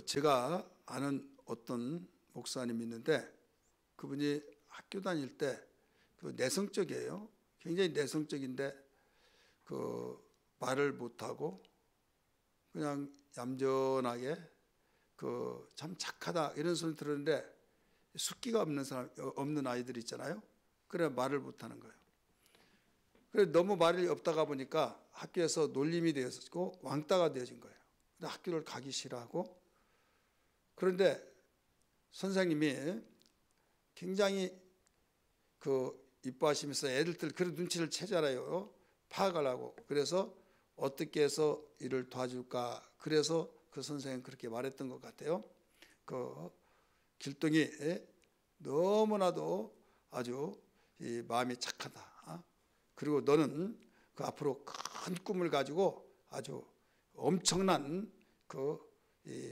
제가 아는 어떤 목사님이 있는데 그분이 학교 다닐 때 내성적이에요. 굉장히 내성적인데 말을 못하고 그냥 얌전하게 참 착하다 이런 소리 들었는데 숫기가 없는 아이들 있잖아요. 그래 말을 못하는 거예요. 그래 너무 말이 없다가 보니까 학교에서 놀림이 되었고 왕따가 되어진 거예요. 학교를 가기 싫어하고, 그런데 선생님이 굉장히 이뻐하시면서 애들들 그런 눈치를 채잖아요. 파악을 하고. 그래서 어떻게 해서 이를 도와줄까. 그래서 그 선생님 그렇게 말했던 것 같아요. 길동이 너무나도 아주 이 마음이 착하다. 그리고 너는 앞으로 큰 꿈을 가지고 아주 엄청난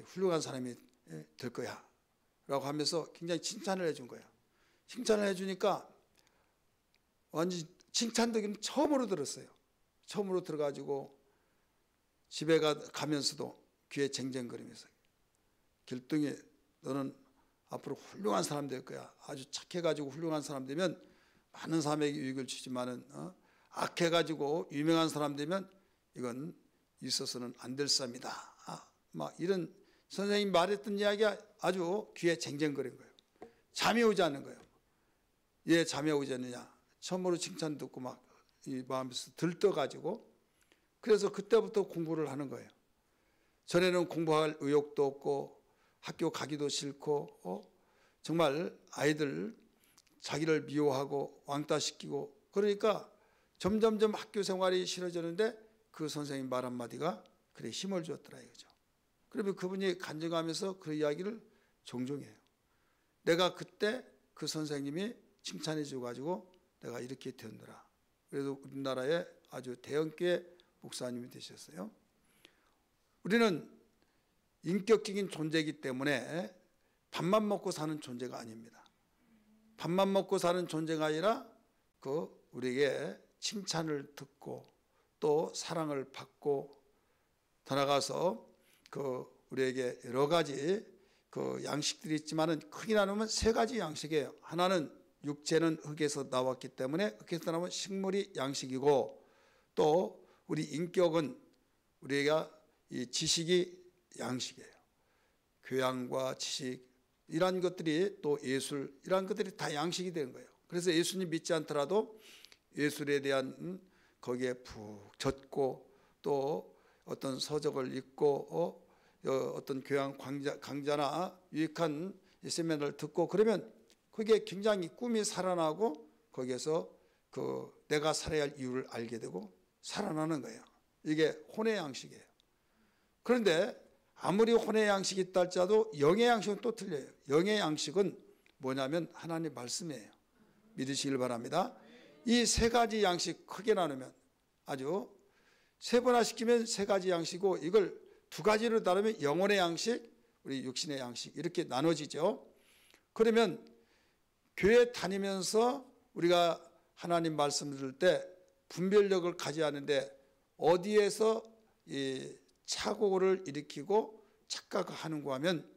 훌륭한 사람이 될 거야 라고 하면서 굉장히 칭찬을 해준 거예요. 칭찬을 해주니까 완전 칭찬 듣기는 처음으로 들었어요. 처음으로 들어가지고 집에 가면서도 귀에 쟁쟁거리면서 길동이 너는 앞으로 훌륭한 사람 될 거야. 아주 착해가지고 훌륭한 사람 되면 많은 사람에게 유익을 주지만은 악해가지고 유명한 사람 되면 이건 있어서는 안 될 삶이다. 막 이런 선생님이 말했던 이야기가 아주 귀에 쟁쟁거린 거예요. 잠이 오지 않는 거예요. 왜 잠이 오지 않느냐. 처음으로 칭찬 듣고 막 이 마음에서 들떠가지고 그래서 그때부터 공부를 하는 거예요. 전에는 공부할 의욕도 없고 학교 가기도 싫고 정말 아이들 자기를 미워하고 왕따시키고 그러니까 점점점 학교 생활이 싫어졌는데 그 선생님 말 한마디가 그래 힘을 주었더라 이거죠. 그러면 그분이 간증하면서 그 이야기를 종종 해요. 내가 그때 그 선생님이 칭찬해 줘가지고 내가 이렇게 되었노라. 그래서 우리나라에 아주 대형교회 목사님이 되셨어요. 우리는 인격적인 존재이기 때문에 밥만 먹고 사는 존재가 아닙니다. 밥만 먹고 사는 존재가 아니라 우리에게 칭찬을 듣고 또 사랑을 받고 더 나아가서 우리에게 여러 가지 양식들이 있지만은 크게 나누면 세 가지 양식이에요. 하나는 육체는 흙에서 나왔기 때문에 흙에서 나오면 식물이 양식이고 또 우리 인격은 우리가 이 지식이 양식이에요. 교양과 지식 이런 것들이 또 예술 이런 것들이 다 양식이 되는 거예요. 그래서 예수님 믿지 않더라도 예술에 대한 거기에 푹 젖고 또 어떤 서적을 읽고 어떤 교양 강좌나 유익한 세미나를 듣고 그러면 그게 굉장히 꿈이 살아나고 거기에서 내가 살아야 할 이유를 알게 되고 살아나는 거예요. 이게 혼의 양식이에요. 그런데 아무리 혼의 양식이 있다 할지라도 영의 양식은 또 틀려요. 영의 양식은 뭐냐면 하나님 말씀이에요. 믿으시길 바랍니다. 이 세 가지 양식 크게 나누면 아주 세분화시키면 세 가지 양식이고 이걸 두 가지로 나누면 영혼의 양식, 우리 육신의 양식 이렇게 나눠지죠. 그러면 교회 다니면서 우리가 하나님 말씀 들을 때 분별력을 가져야 하는데 어디에서 이 착오를 일으키고 착각하는가 하면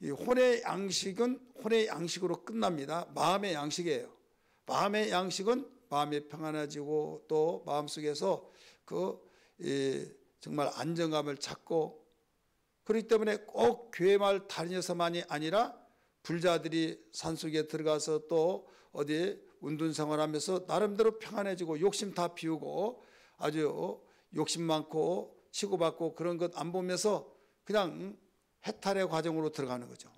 이 혼의 양식은 혼의 양식으로 끝납니다. 마음의 양식이에요. 마음의 양식은 마음이 평안해지고 또 마음속에서 정말 안정감을 찾고 그렇기 때문에 꼭 교회만 다녀서만이 아니라 불자들이 산속에 들어가서 또 어디 운동생활하면서 나름대로 평안해지고 욕심 다 비우고 아주 욕심 많고 치고받고 그런 것 안 보면서 그냥 해탈의 과정으로 들어가는 거죠.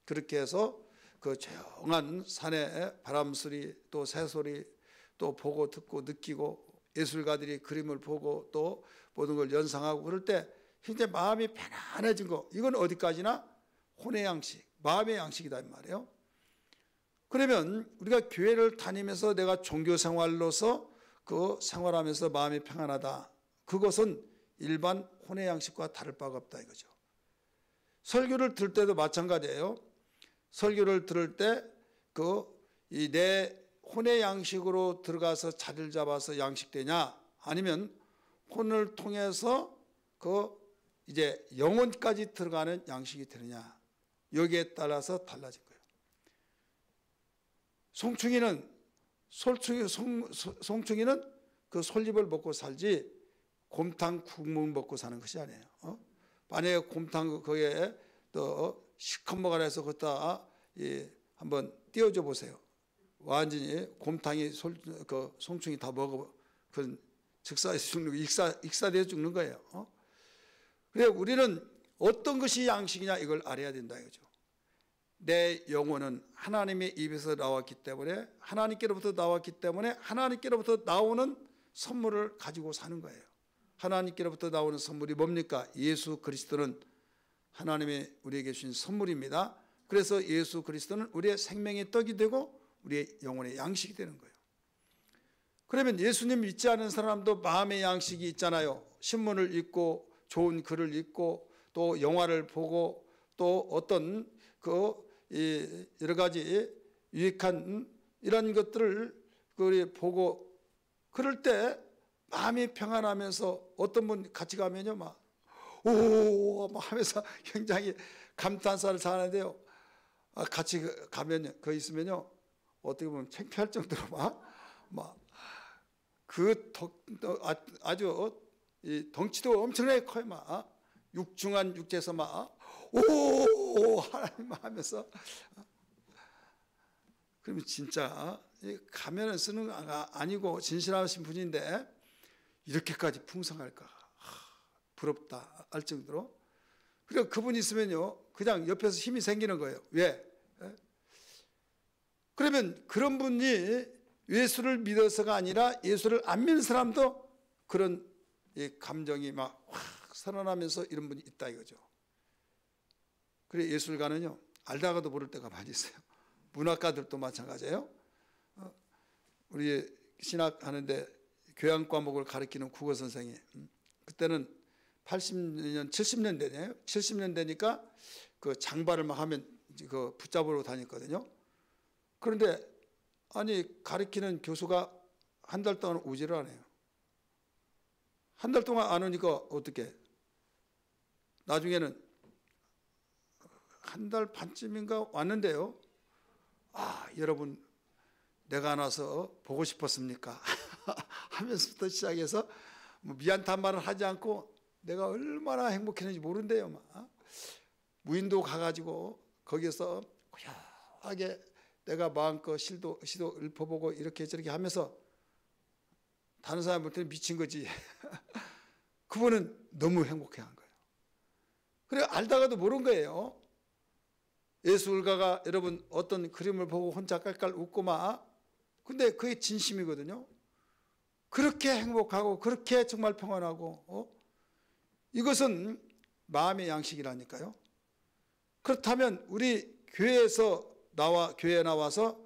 그렇게 해서 조용한 산에 바람소리 또 새소리 또 보고 듣고 느끼고 예술가들이 그림을 보고 또 모든 걸 연상하고 그럴 때 굉장히 마음이 편안해진 거 이건 어디까지나 혼의 양식, 마음의 양식이다 이 말이에요. 그러면 우리가 교회를 다니면서 내가 종교 생활로서 생활하면서 마음이 평안하다. 그것은 일반 혼의 양식과 다를 바가 없다 이거죠. 설교를 들을 때도 마찬가지예요. 설교를 들을 때 내 혼의 양식으로 들어가서 자리를 잡아서 양식되냐 아니면 혼을 통해서 이제 영혼까지 들어가는 양식이 되느냐, 여기에 따라서 달라진 거예요. 송충이는 그 솔잎을 먹고 살지 곰탕 국물 먹고 사는 것이 아니에요. 만약에 곰탕 거기에 또 시커머가 해서 걷다 한번 띄워줘 보세요. 완전히 곰탕이 그 송충이 다 먹어 그 즉사해서 죽는 거, 익사되어 죽는 거예요. 그래 우리는 어떤 것이 양식이냐 이걸 알아야 된다 이거죠. 내 영혼은 하나님의 입에서 나왔기 때문에, 하나님께로부터 나왔기 때문에 하나님께로부터 나오는 선물을 가지고 사는 거예요. 하나님께로부터 나오는 선물이 뭡니까? 예수 그리스도는 하나님의 우리에게 주신 선물입니다. 그래서 예수 그리스도는 우리의 생명의 떡이 되고 우리의 영혼의 양식이 되는 거예요. 그러면 예수님 믿지 않은 사람도 마음의 양식이 있잖아요. 신문을 읽고 좋은 글을 읽고 또 영화를 보고 또 어떤 여러 가지 유익한 이런 것들을 보고 그럴 때 마음이 평안하면서 어떤 분 같이 가면요 막 오 하면서 굉장히 감탄사를 하는데요. 같이 가면요 거기 있으면요 어떻게 보면 창피할 정도로 아주 이 덩치도 엄청나게 커요. 막 육중한 육체에서 오 하나님 하면서 그러면 진짜 가면을 쓰는 아니고 진실하신 분인데 이렇게까지 풍성할까 부럽다 할 정도로. 그러니까 그분이 있으면요 그냥 옆에서 힘이 생기는 거예요. 왜? 그러면 그런 분이 예수를 믿어서가 아니라 예수를 안 믿는 사람도 그런 감정이 막 확 살아나면서 이런 분이 있다 이거죠. 그래 예술가는요 알다가도 모를 때가 많이 있어요. 문학가들도 마찬가지예요. 우리 신학하는데 교양 과목을 가르치는 국어 선생이 그때는 80년 70년대네요. 70년대니까 그 장발을 막 하면 그 붙잡으러 다녔거든요. 그런데 아니 가르치는 교수가 한 달 동안 오지를 않아요. 한 달 동안 안 오니까 어떻게? 나중에는 한 달 반쯤인가 왔는데요. 여러분 내가 안 와서 보고 싶었습니까? 하면서부터 시작해서 미안한 말을 하지 않고 내가 얼마나 행복했는지 모른대요. 무인도 가가지고 거기서 고요하게 내가 마음껏 시도 읊어보고 이렇게 저렇게 하면서 다른 사람 볼 때는 미친 거지. 그분은 너무 행복해한 거예요. 그래 알다가도 모른 거예요. 예술가가 여러분 어떤 그림을 보고 혼자 깔깔 웃고 근데 그게 진심이거든요. 그렇게 행복하고 그렇게 정말 평안하고 이것은 마음의 양식이라니까요. 그렇다면 우리 교회에 나와서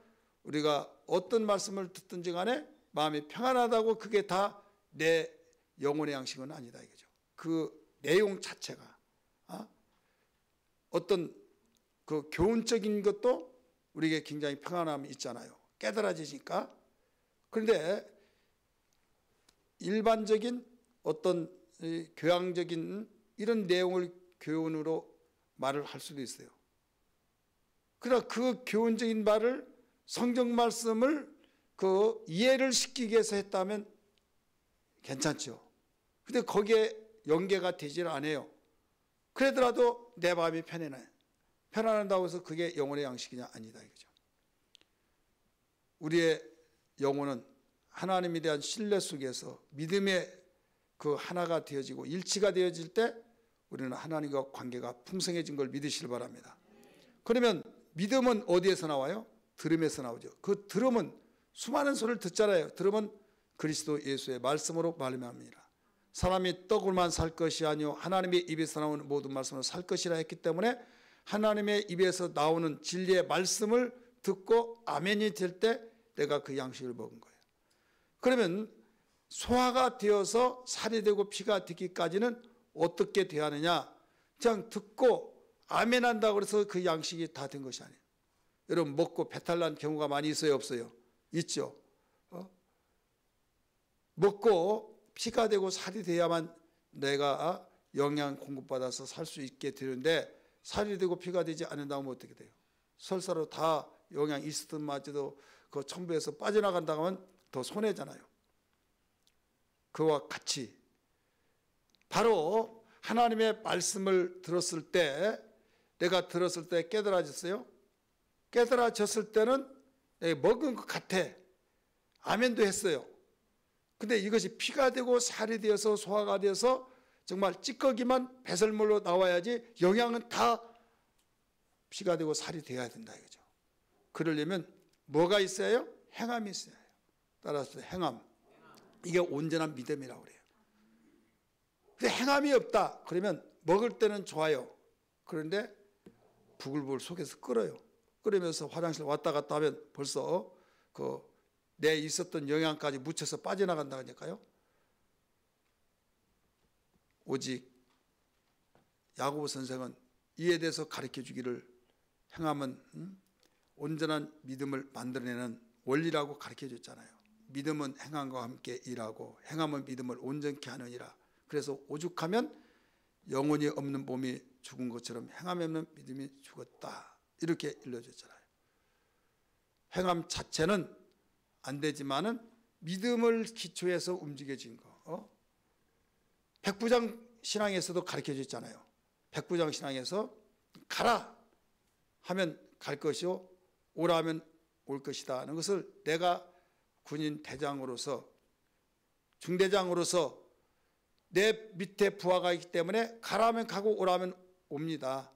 우리가 어떤 말씀을 듣든지 간에 마음이 평안하다고 그게 다 내 영혼의 양식은 아니다 이거죠. 그 내용 자체가 어떤 그 교훈적인 것도 우리에게 굉장히 평안함이 있잖아요. 깨달아지니까. 그런데 일반적인 어떤 교양적인 이런 내용을 교훈으로 말을 할 수도 있어요. 그러나 그 교훈적인 말을 성경 말씀을 그 이해를 시키기 위해서 했다면 괜찮죠. 근데 거기에 연계가 되질 않아요. 그러더라도 내 마음이 편안해요. 편안하다고 해서 그게 영혼의 양식이냐? 아니다 이거죠. 우리의 영혼은 하나님에 대한 신뢰 속에서 믿음의 그 하나가 되어지고 일치가 되어질 때 우리는 하나님과 관계가 풍성해진 걸 믿으시길 바랍니다. 그러면 믿음은 어디에서 나와요? 들음에서 나오죠. 그 들음은 수많은 소리를 듣잖아요. 들음은 그리스도 예수의 말씀으로 말미암습니다. 사람이 떡으로만 살 것이 아니요 하나님의 입에서 나오는 모든 말씀으로 살 것이라 했기 때문에 하나님의 입에서 나오는 진리의 말씀을 듣고 아멘이 될 때 내가 그 양식을 먹은 거예요. 그러면 소화가 되어서 살이 되고 피가 되기까지는 어떻게 돼야 하느냐? 그냥 듣고 아멘한다고 해서 그 양식이 다 된 것이 아니에요. 여러분 먹고 배탈 난 경우가 많이 있어요? 없어요? 있죠. 먹고 피가 되고 살이 돼야만 내가 영양 공급받아서 살 수 있게 되는데 살이 되고 피가 되지 않는다면 어떻게 돼요? 설사로 다 영양 있었던마저도 그 첨부에서 빠져나간다고 하면 더 손해잖아요. 그와 같이 바로 하나님의 말씀을 들었을 때, 내가 들었을 때 깨달아졌어요. 깨달아졌을 때는 먹은 것 같아. 아멘도 했어요. 근데 이것이 피가 되고 살이 되어서 소화가 되어서 정말 찌꺼기만 배설물로 나와야지 영양은 다 피가 되고 살이 되어야 된다 이거죠. 그러려면 뭐가 있어요? 행함이 있어야 해요. 따라서 행함. 이게 온전한 믿음이라고 그래요. 근데 행함이 없다. 그러면 먹을 때는 좋아요. 그런데 부글부글 속에서 끓어요. 끓으면서 화장실 왔다 갔다 하면 벌써 내 있었던 영양까지 묻혀서 빠져나간다니까요. 오직 야고보 선생은 이에 대해서 가르쳐 주기를 행함은 온전한 믿음을 만들어내는 원리라고 가르쳐 줬잖아요. 믿음은 행함과 함께 일하고 행함은 믿음을 온전케 하느니라. 그래서 오죽하면 영혼이 없는 몸이 죽은 것처럼 행함이 없는 믿음이 죽었다. 이렇게 일러줬잖아요. 행함 자체는 안 되지만은 믿음을 기초해서 움직여진 거. 백부장 신앙에서도 가르쳐 줬잖아요. 백부장 신앙에서 가라 하면 갈 것이요, 오라 하면 올 것이다 하는 것을 내가 군인 대장으로서, 중대장으로서 내 밑에 부하가 있기 때문에 가라 하면 가고 오라 하면 옵니다.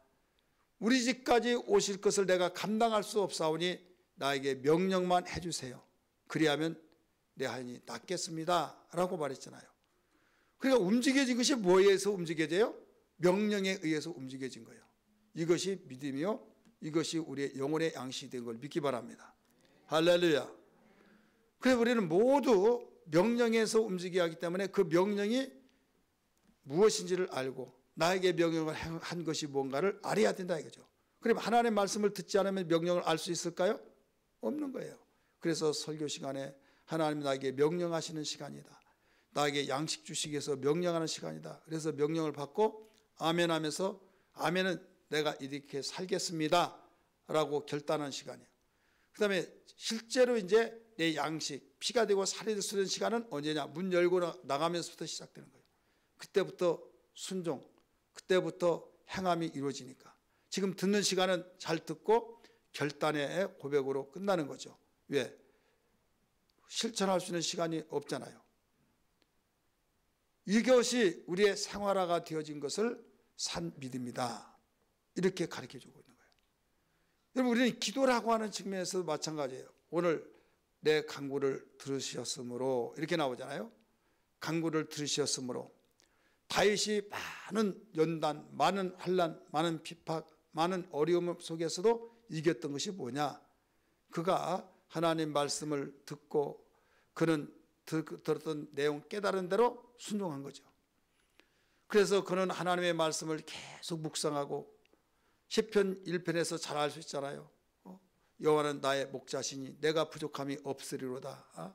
우리 집까지 오실 것을 내가 감당할 수 없사오니 나에게 명령만 해주세요. 그리하면 내 하인이 낫겠습니다 라고 말했잖아요. 그러니까 움직여진 것이 뭐에 의해서 움직여져요? 명령에 의해서 움직여진 거예요. 이것이 믿음이요, 이것이 우리의 영혼의 양식이 된 걸 믿기 바랍니다. 할렐루야. 그래서 우리는 모두 명령에서 움직여야 하기 때문에 그 명령이 무엇인지를 알고 나에게 명령을 한 것이 뭔가를 알아야 된다 이거죠. 그럼 하나님의 말씀을 듣지 않으면 명령을 알 수 있을까요? 없는 거예요. 그래서 설교 시간에 하나님 나에게 명령하시는 시간이다. 나에게 양식 주시기 위해서 명령하는 시간이다. 그래서 명령을 받고 아멘 하면서 아멘은 내가 이렇게 살겠습니다 라고 결단한 시간이에요. 그 다음에 실제로 이제 내 양식, 피가 되고 살이 될 수 있는 시간은 언제냐? 문 열고 나가면서부터 시작되는 거예요. 그때부터 순종, 그때부터 행함이 이루어지니까. 지금 듣는 시간은 잘 듣고 결단의 고백으로 끝나는 거죠. 왜? 실천할 수 있는 시간이 없잖아요. 이것이 우리의 생활화가 되어진 것을 산 믿음이다. 이렇게 가르쳐주고 있는 거예요. 여러분, 우리는 기도라고 하는 측면에서도 마찬가지예요. 오늘 내 간구를 들으셨으므로 이렇게 나오잖아요. 간구를 들으셨으므로 다윗이 많은 연단, 많은 환난, 많은 핍박, 많은 어려움 속에서도 이겼던 것이 뭐냐? 그가 하나님 말씀을 듣고 그는 들었던 내용 깨달은 대로 순종한 거죠. 그래서 그는 하나님의 말씀을 계속 묵상하고 시편 1편에서 잘 알 수 있잖아요. 여호와는 나의 목자시니 내가 부족함이 없으리로다.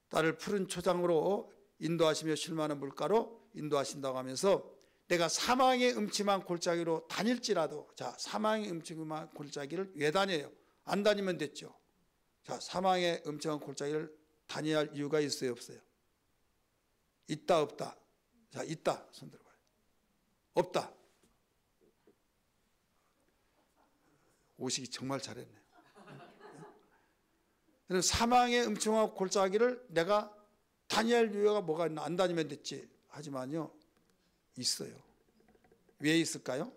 나를 푸른 초장으로 인도하시며 쉴만한 물가로 인도하신다고 하면서 내가 사망의 음침한 골짜기로 다닐지라도, 자, 사망의 음침한 골짜기를 왜 다녀요? 안 다니면 됐죠. 자, 사망의 음침한 골짜기를 다녀야 할 이유가 있어요, 없어요? 있다, 없다? 자, 있다. 손 들어봐요. 없다. 오시기 정말 잘했네요. 그래서 사망의 음침한 골짜기를 내가 다녀야 할 이유가 뭐가 있나? 안 다니면 됐지. 하지만요, 있어요. 왜 있을까요?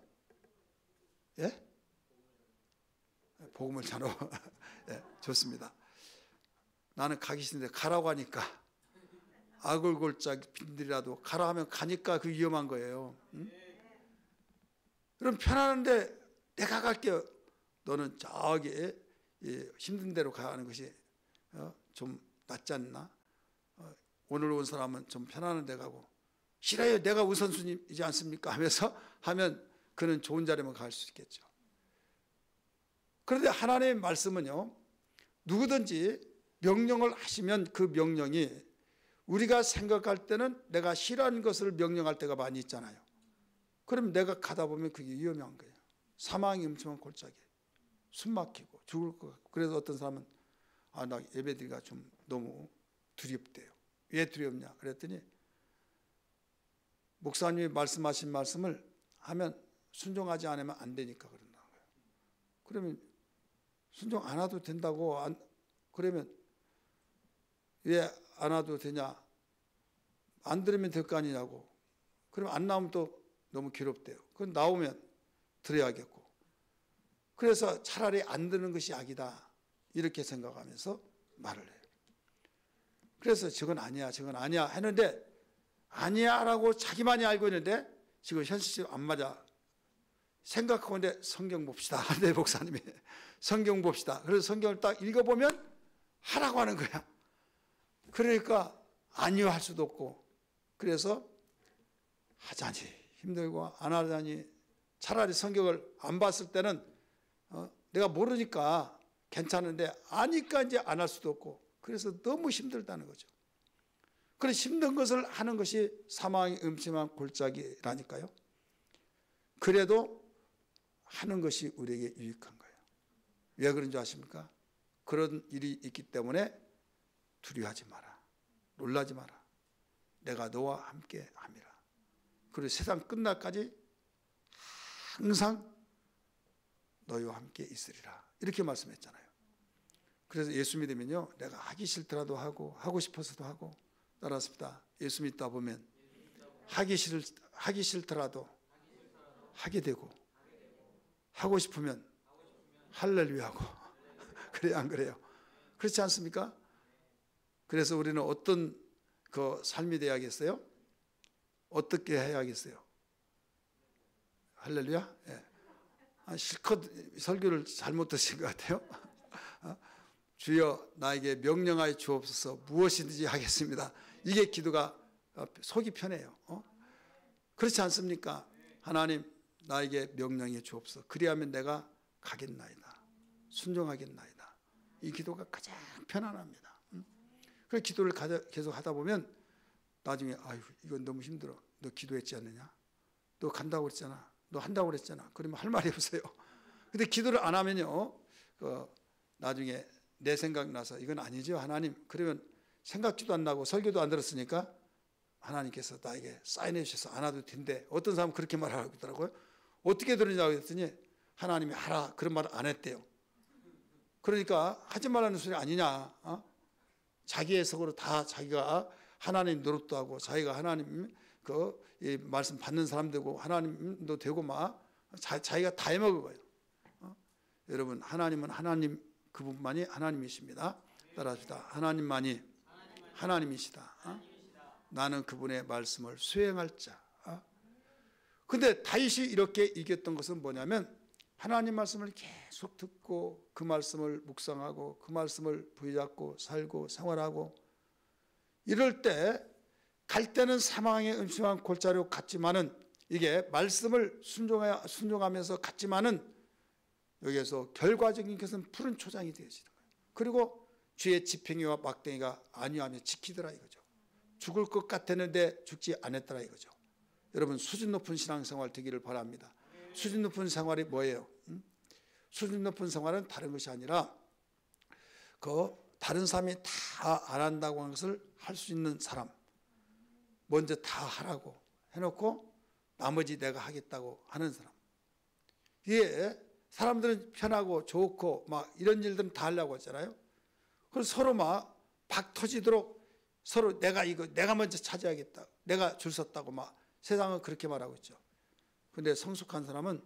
예? 복음을 전하. 예, 좋습니다. 나는 가기 싫은데 가라고 하니까 아골골짜기 빈들이라도 가라 하면 가니까 그 위험한 거예요. 응? 그럼 편안한데 내가 갈게요. 너는 저기 힘든 데로 가는 것이 좀 낫지 않나? 오늘 온 사람은 좀 편안한 데 가고, 싫어요, 내가 우선순위이지 않습니까? 하면서 하면 그는 좋은 자리만 갈 수 있겠죠. 그런데 하나님의 말씀은요, 누구든지 명령을 하시면 그 명령이 우리가 생각할 때는 내가 싫어하는 것을 명령할 때가 많이 있잖아요. 그럼 내가 가다 보면 그게 위험한 거예요. 사망이 음침한 골짜기, 숨 막히고 죽을 것 같고. 그래서 어떤 사람은 나 예배드리기가 좀 너무 두렵대요. 왜 두렵냐 그랬더니 목사님이 말씀하신 말씀을 하면 순종하지 않으면 안 되니까 그런다는 거예요. 그러면 순종 안 해도 된다고 그러면 왜 안 해도 되냐? 안 들으면 될 거 아니냐고. 그럼 안 나오면 또 너무 괴롭대요. 그건 나오면 들어야겠고. 그래서 차라리 안 듣는 것이 악이다 이렇게 생각하면서 말을 해요. 그래서 저건 아니야 저건 아니야 했는데 아니야라고 자기만이 알고 있는데 지금 현실적으로 안 맞아. 생각하는데 성경 봅시다. 네, 목사님이 성경 봅시다. 그래서 성경을 딱 읽어보면 하라고 하는 거야. 그러니까 아니요 할 수도 없고. 그래서 하자니 힘들고 안 하자니 차라리 성경을 안 봤을 때는 내가 모르니까 괜찮은데 아니까 이제 안 할 수도 없고. 그래서 너무 힘들다는 거죠. 그래서 힘든 것을 하는 것이 사망의 음침한 골짜기라니까요. 그래도 하는 것이 우리에게 유익한 거예요. 왜 그런 줄 아십니까? 그런 일이 있기 때문에 두려워하지 마라. 놀라지 마라. 내가 너와 함께 함이라. 그리고 세상 끝날까지 항상 너희와 함께 있으리라. 이렇게 말씀했잖아요. 그래서 예수 믿으면요, 내가 하기 싫더라도 하고 싶어서도 하고. 따라합니다. 예수 믿다 보면 하기 싫더라도 하게 되고, 하고 싶으면 할렐루야하고. 그래요, 안 그래요? 그렇지 않습니까? 그래서 우리는 어떤 그 삶이 돼야겠어요? 어떻게 해야겠어요? 할렐루야? 예. 실컷 설교를 잘못 듣신 것 같아요. 주여 나에게 명령하여 주옵소서. 무엇이든지 하겠습니다. 이게 기도가 속이 편해요. 그렇지 않습니까? 하나님 나에게 명령해 주옵소서. 그리하면 내가 가겠나이다. 순종하겠나이다. 이 기도가 가장 편안합니다. 그 기도를 계속 하다 보면 나중에 아유 이건 너무 힘들어. 너 기도했지 않느냐? 너 간다고 그랬잖아. 너 한다고 그랬잖아. 그러면 할 말이 없어요. 근데 기도를 안 하면요, 나중에 내 생각 나서 이건 아니죠 하나님. 그러면 생각지도 안 나고 설교도 안 들었으니까 하나님께서 나에게 사인해 주셔서 안 해도 된대. 어떤 사람은 그렇게 말하고 있더라고요. 어떻게 들으냐고 했더니 하나님이 하라 그런 말을 안 했대요. 그러니까 하지 말라는 소리 아니냐. 자기 해석으로 다 자기가 하나님 노릇도 하고 자기가 하나님 이 말씀 받는 사람 되고 하나님도 되고 막 자기가 다 해먹은 거예요. 여러분 하나님은 하나님 그분만이 하나님이십니다. 따라합시다. 하나님만이 하나님이시다. 나는 그분의 말씀을 수행할 자. 근데 다윗이 이렇게 이겼던 것은 뭐냐면 하나님 말씀을 계속 듣고 그 말씀을 묵상하고 그 말씀을 부여잡고 살고 생활하고 이럴 때 갈 때는 사망의 음침한 골짜기로 갔지만은 이게 말씀을 순종하면서 갔지만은 여기에서 결과적인 것은 푸른 초장이 되어지는 거예요. 그리고 주의 지팡이와 막대기가 안위하며 지키더라 이거죠. 죽을 것 같았는데 죽지 않았더라 이거죠. 여러분 수준 높은 신앙생활 되기를 바랍니다. 수준 높은 생활이 뭐예요? 수준 높은 생활은 다른 것이 아니라 다른 사람이 다 안 한다고 하는 것을 할 수 있는 사람, 먼저 다 하라고 해놓고 나머지 내가 하겠다고 하는 사람. 이게 사람들은 편하고 좋고 막 이런 일들은 다 하려고 하잖아요. 그래서 서로 막 박 터지도록 서로 내가 먼저 차지하겠다, 내가 줄 섰다고 막 세상은 그렇게 말하고 있죠. 근데 성숙한 사람은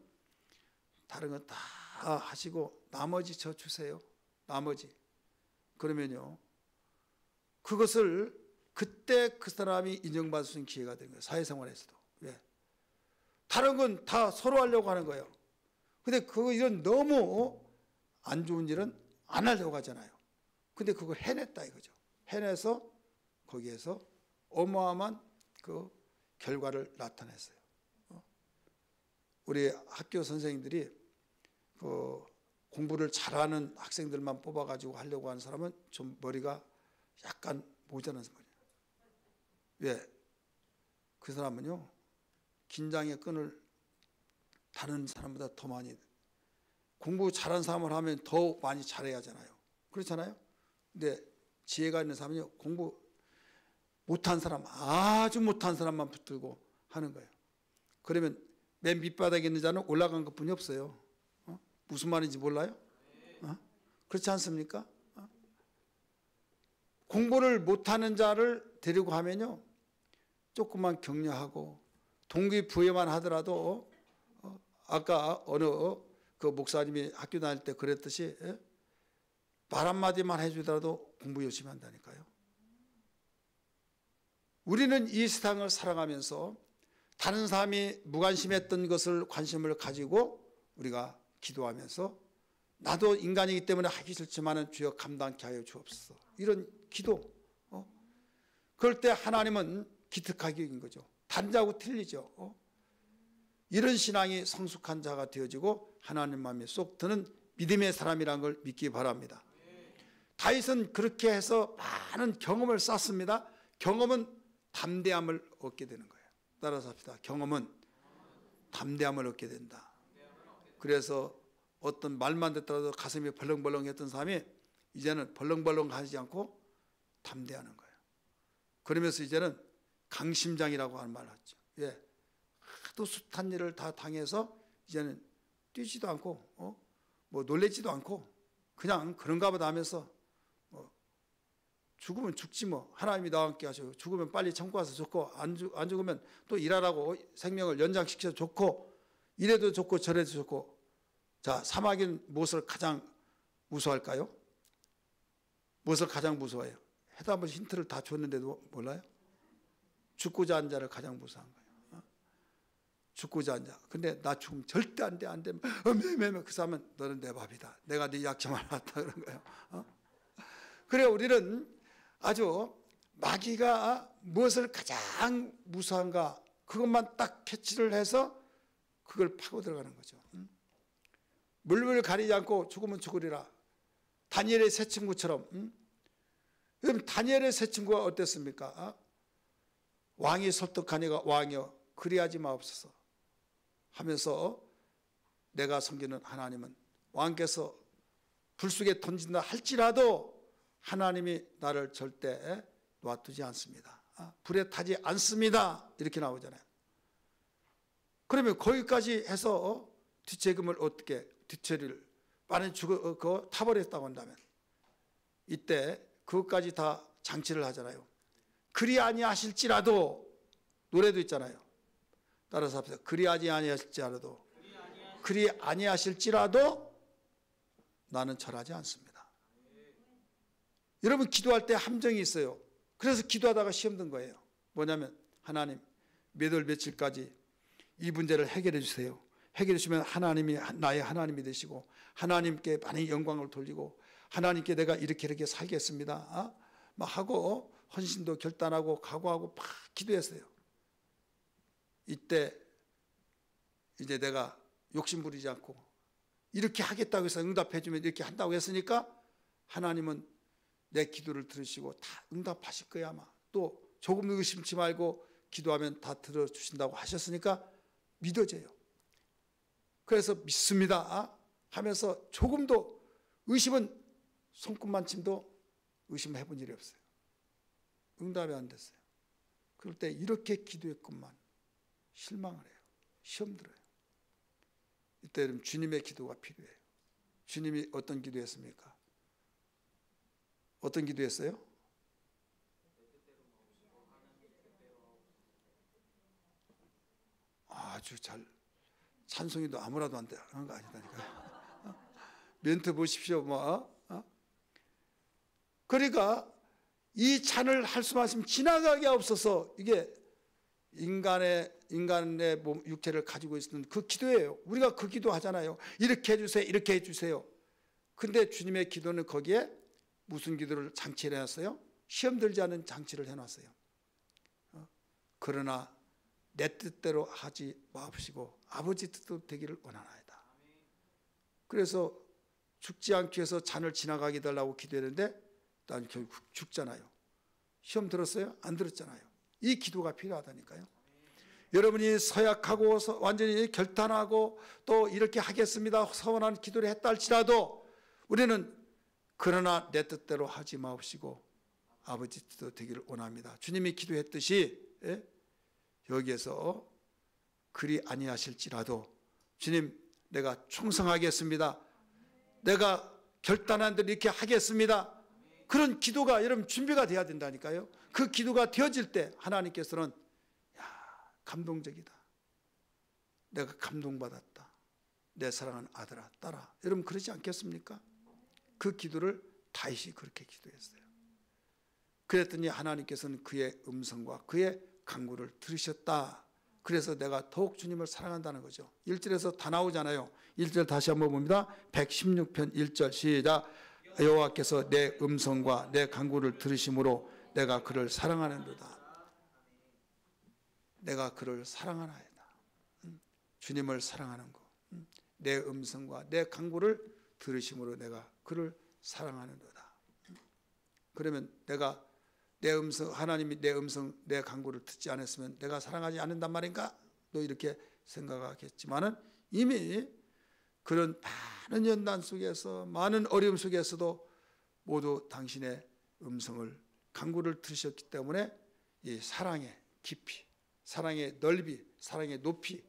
다른 건 다 하시고 나머지 저 주세요. 나머지. 그러면요, 그것을 그때 그 사람이 인정받을 수 있는 기회가 되는 거예요. 사회생활에서도. 왜? 다른 건 다 서로 하려고 하는 거예요. 근데 이런 너무 안 좋은 일은 안 하려고 하잖아요. 근데 그걸 해냈다 이거죠. 해내서 거기에서 어마어마한 그 결과를 나타냈어요. 우리 학교 선생님들이 공부를 잘하는 학생들만 뽑아가지고 하려고 하는 사람은 좀 머리가 약간 모자란 머리예요. 왜? 그 사람은요, 긴장의 끈을 다른 사람보다 더 많이, 공부 잘하는 사람을 하면 더 많이 잘해야 하잖아요. 그렇잖아요. 근데 지혜가 있는 사람은요, 공부 못한 사람, 아주 못한 사람만 붙들고 하는 거예요. 그러면 맨 밑바닥에 있는 자는 올라간 것뿐이 없어요. 무슨 말인지 몰라요? 그렇지 않습니까? 공부를 못하는 자를 데리고 하면요, 조금만 격려하고 동기부여만 하더라도, 아까 어느 그 목사님이 학교 다닐 때 그랬듯이, 말 한마디만 해주더라도 공부 열심히 한다니까요. 우리는 이 세상을 살아가면서 다른 사람이 무관심했던 것을 관심을 가지고 우리가 기도하면서, 나도 인간이기 때문에 하기 싫지만은 주여 감당케 하여 주옵소서, 이런 기도. 그럴 때 하나님은 기특하게 거죠. 다른 자하고 틀리죠. 이런 신앙이 성숙한 자가 되어지고 하나님 마음에 쏙 드는 믿음의 사람이라는 걸 믿기 바랍니다. 다윗은 그렇게 해서 많은 경험을 쌓습니다. 경험은 담대함을 얻게 되는 거예요. 따라서 합시다. 경험은 담대함을 얻게 된다. 그래서 어떤 말만 듣더라도 가슴이 벌렁벌렁했던 사람이 이제는 벌렁벌렁하지 않고 담대하는 거예요. 그러면서 이제는 강심장이라고 하는 말을 하죠. 예. 하도 숱한 일을 다 당해서 이제는 뛰지도 않고, 뭐 놀래지도 않고 그냥 그런가 보다 하면서, 죽으면 죽지 뭐, 하나님이 나와 함께 하셔. 죽으면 빨리 천국 가서 좋고, 안 죽으면 또 일하라고 생명을 연장시켜서 좋고, 이래도 좋고 저래도 좋고. 자, 사마귀는 무엇을 가장 무서워할까요? 무엇을 가장 무서워해요? 해도 한번 힌트를 다 줬는데도 몰라요? 죽고자 하는 자를 가장 무서워한 거예요. 죽고자 하는 자. 근데 나 죽으면 절대 안 돼, 안 돼. 그 사람은 너는 내 밥이다. 내가 네 약점을 알았다. 그런 거예요. 그래, 우리는 아주 마귀가 무엇을 가장 무서워한가, 그것만 딱 캐치를 해서 그걸 파고 들어가는 거죠. 물을 가리지 않고 죽으면 죽으리라. 다니엘의 세 친구처럼. 그럼 다니엘의 세 친구가 어땠습니까? 왕이 설득하니가 왕이여 그리하지 마옵소서 하면서, 내가 섬기는 하나님은 왕께서 불 속에 던진다 할지라도 하나님이 나를 절대 놔두지 않습니다. 불에 타지 않습니다. 이렇게 나오잖아요. 그러면 거기까지 해서 뒷책임을 어떻게, 뒷처리를 만약에 그거 타버렸다고 한다면 이때 그것까지 다 장치를 하잖아요. 그리 아니하실지라도, 노래도 있잖아요. 따라서 합시다. 그리 아니하실지라도, 그리 아니하실지라도 나는 절하지 않습니다. 여러분, 기도할 때 함정이 있어요. 그래서 기도하다가 시험 든 거예요. 뭐냐면, 하나님 몇 월 며칠까지 이 문제를 해결해 주세요. 해결해 주시면 하나님이 나의 하나님이 되시고 하나님께 많은 영광을 돌리고 하나님께 내가 이렇게 살겠습니다. 막 하고 헌신도 결단하고 각오하고 막 기도했어요. 이때 이제 내가 욕심 부리지 않고 이렇게 하겠다고 해서 응답해 주면 이렇게 한다고 했으니까 하나님은 내 기도를 들으시고 다 응답하실 거야 아마. 또 조금 의심치 말고 기도하면 다 들어주신다고 하셨으니까 믿어져요. 그래서 믿습니다 하면서 조금도 의심은 손끝만침도 의심해 본 일이 없어요. 응답이 안 됐어요. 그럴 때 이렇게 기도했건만 실망을 해요. 시험 들어요. 이때 주님의 기도가 필요해요. 주님이 어떤 기도했습니까? 어떤 기도했어요? 아주 잘, 찬송이도 아무라도 안 하는 거 아니다니까요. 멘트 보십시오. 그러니까 이 잔을 할 수 말씀 지나가게 없어서, 이게 인간의 몸, 육체를 가지고 있는 그 기도예요. 우리가 그 기도 하잖아요. 이렇게 해주세요, 이렇게 해주세요. 근데 주님의 기도는 거기에 무슨 기도를 장치를 해놨어요? 시험 들지 않은 장치를 해놨어요. 그러나 내 뜻대로 하지 마옵시고 아버지 뜻대로 되기를 원하나이다. 그래서 죽지 않기 위해서 잔을 지나가게 해달라고 기도했는데 난 결국 죽잖아요. 시험 들었어요? 안 들었잖아요. 이 기도가 필요하다니까요. 여러분이 서약하고 완전히 결단하고 또 이렇게 하겠습니다 서원한 기도를 했다 할지라도 우리는 그러나 내 뜻대로 하지 마옵시고 아버지 뜻대로 되기를 원합니다. 주님이 기도했듯이 여기에서 그리 아니하실지라도 주님 내가 충성하겠습니다. 내가 결단한 대로 이렇게 하겠습니다. 그런 기도가 여러분 준비가 돼야 된다니까요. 그 기도가 되어질 때 하나님께서는 감동적이다. 내가 감동받았다. 내 사랑하는 아들아 딸아. 여러분 그러지 않겠습니까? 그 기도를 다윗이 그렇게 기도했어요. 그랬더니 하나님께서는 그의 음성과 그의 간구를 들으셨다. 그래서 내가 더욱 주님을 사랑한다는 거죠. 1절에서 다 나오잖아요. 1절 다시 한번 봅니다. 116편 1절 시작. 여호와께서 내 음성과 내 간구를 들으심으로 내가 그를 사랑하는도다. 내가 그를 사랑하나이다. 주님을 사랑하는 것. 내 음성과 내 간구를 들으심으로 내가 그를 사랑하는도다. 그러면 내가 내 음성, 하나님이 내 음성, 내 간구를 듣지 않았으면 내가 사랑하지 않는단 말인가? 또 이렇게 생각하겠지만은 이미 그런 많은 연단 속에서 많은 어려움 속에서도 모두 당신의 음성을 간구를 들으셨기 때문에 이 사랑의 깊이, 사랑의 넓이, 사랑의 높이,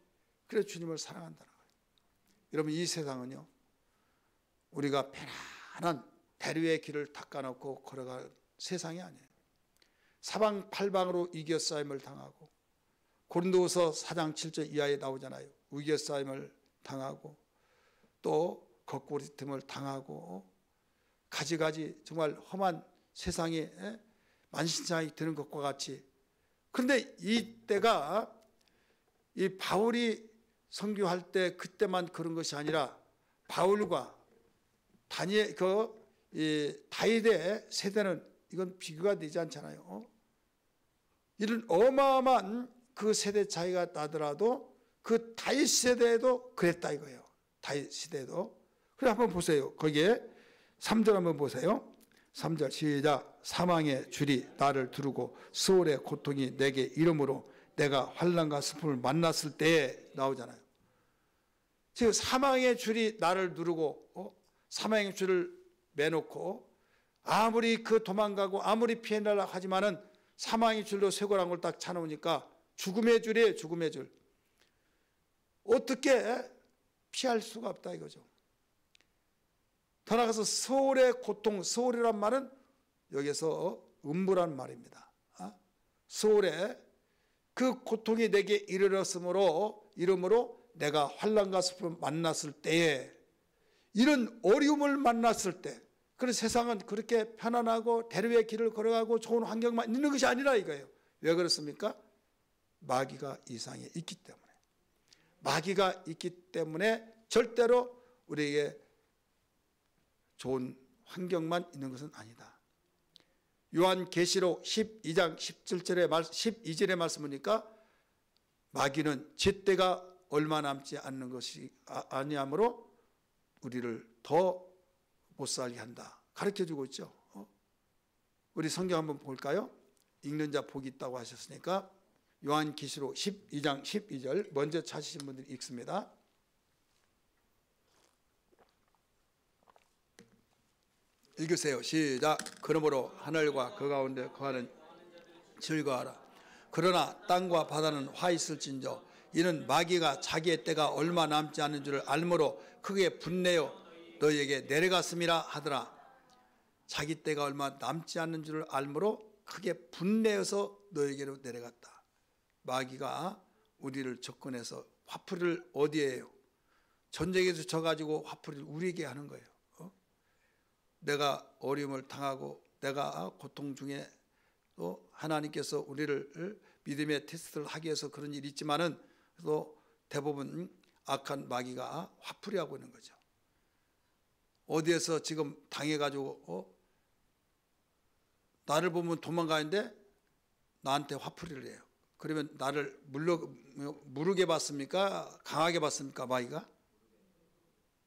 그래서 주님을 사랑한다는 거예요. 여러분 이 세상은요 우리가 편안한 대류의 길을 닦아놓고 걸어갈 세상이 아니에요. 사방팔방으로 이겨싸임을 당하고 고린도후서 4장 7절 이하에 나오잖아요. 이겨싸임을 당하고 또 거꾸리 틈을 당하고 가지가지 정말 험한 세상에 만신창이 드는 것과 같이. 그런데 이때가 이 바울이 선교할 때 그때만 그런 것이 아니라 바울과 다윗의 세대는 이건 비교가 되지 않잖아요. 이런 어마어마한 그 세대 차이가 나더라도 그 다윗 세대에도 그랬다 이거예요. 다윗 시대도. 그래 한번 보세요. 거기에 3절 한번 보세요. 3절 시작. 사망의 줄이 나를 두르고 수월의 고통이 내게 이름으로 내가 환난과 슬픔을 만났을 때에 나오잖아요. 지금 사망의 줄이 나를 누르고 사망의 줄을 매놓고 아무리 그 도망가고 아무리 피해내려 하지만은 사망의 줄로 쇠고란 걸 딱 차놓으니까 죽음의 줄이에요. 죽음의 줄. 어떻게 피할 수가 없다 이거죠. 더 나아가서 서울의 고통, 서울이란 말은 여기서 음부란 말입니다. 서울에 그 고통이 내게 이르렀으므로 내가 환난과 슬픔을 만났을 때에 이런 어려움을 만났을 때 그런 세상은 그렇게 편안하고 대류의 길을 걸어가고 좋은 환경만 있는 것이 아니라 이거예요. 왜 그렇습니까? 마귀가 이 세상에 있기 때문에. 마귀가 있기 때문에 절대로 우리에게 좋은 환경만 있는 것은 아니다. 요한계시록 12장 12절의 말씀 보니까 마귀는 젧대가 얼마 남지 않는 것이 아니하므로 우리를 더 못살게 한다. 가르쳐주고 있죠. 우리 성경 한번 볼까요? 읽는 자 복이 있다고 하셨으니까 요한계시록 12장 12절 먼저 찾으신 분들이 읽습니다. 읽으세요. 시작. 그러므로 하늘과 그 가운데 거하는 즐거워하라. 그러나 땅과 바다는 화 있을진저 이는 마귀가 자기의 때가 얼마 남지 않은 줄을 알므로 크게 분내어 너희에게 내려갔음이라 하더라. 자기 때가 얼마 남지 않는 줄을 알므로 크게 분내어서 너희에게로 내려갔다. 마귀가 우리를 접근해서 화풀이를 어디에 해요? 전쟁에서 져가지고 화풀이를 우리에게 하는 거예요. 내가 어려움을 당하고 내가 고통 중에 또 하나님께서 우리를 믿음의 테스트를 하기 위해서 그런 일이 있지만은 또 대부분 악한 마귀가 화풀이하고 있는 거죠. 어디에서 지금 당해가지고 나를 보면 도망가는데 나한테 화풀이를 해요. 그러면 나를 무르게 봤습니까? 강하게 봤습니까? 마귀가?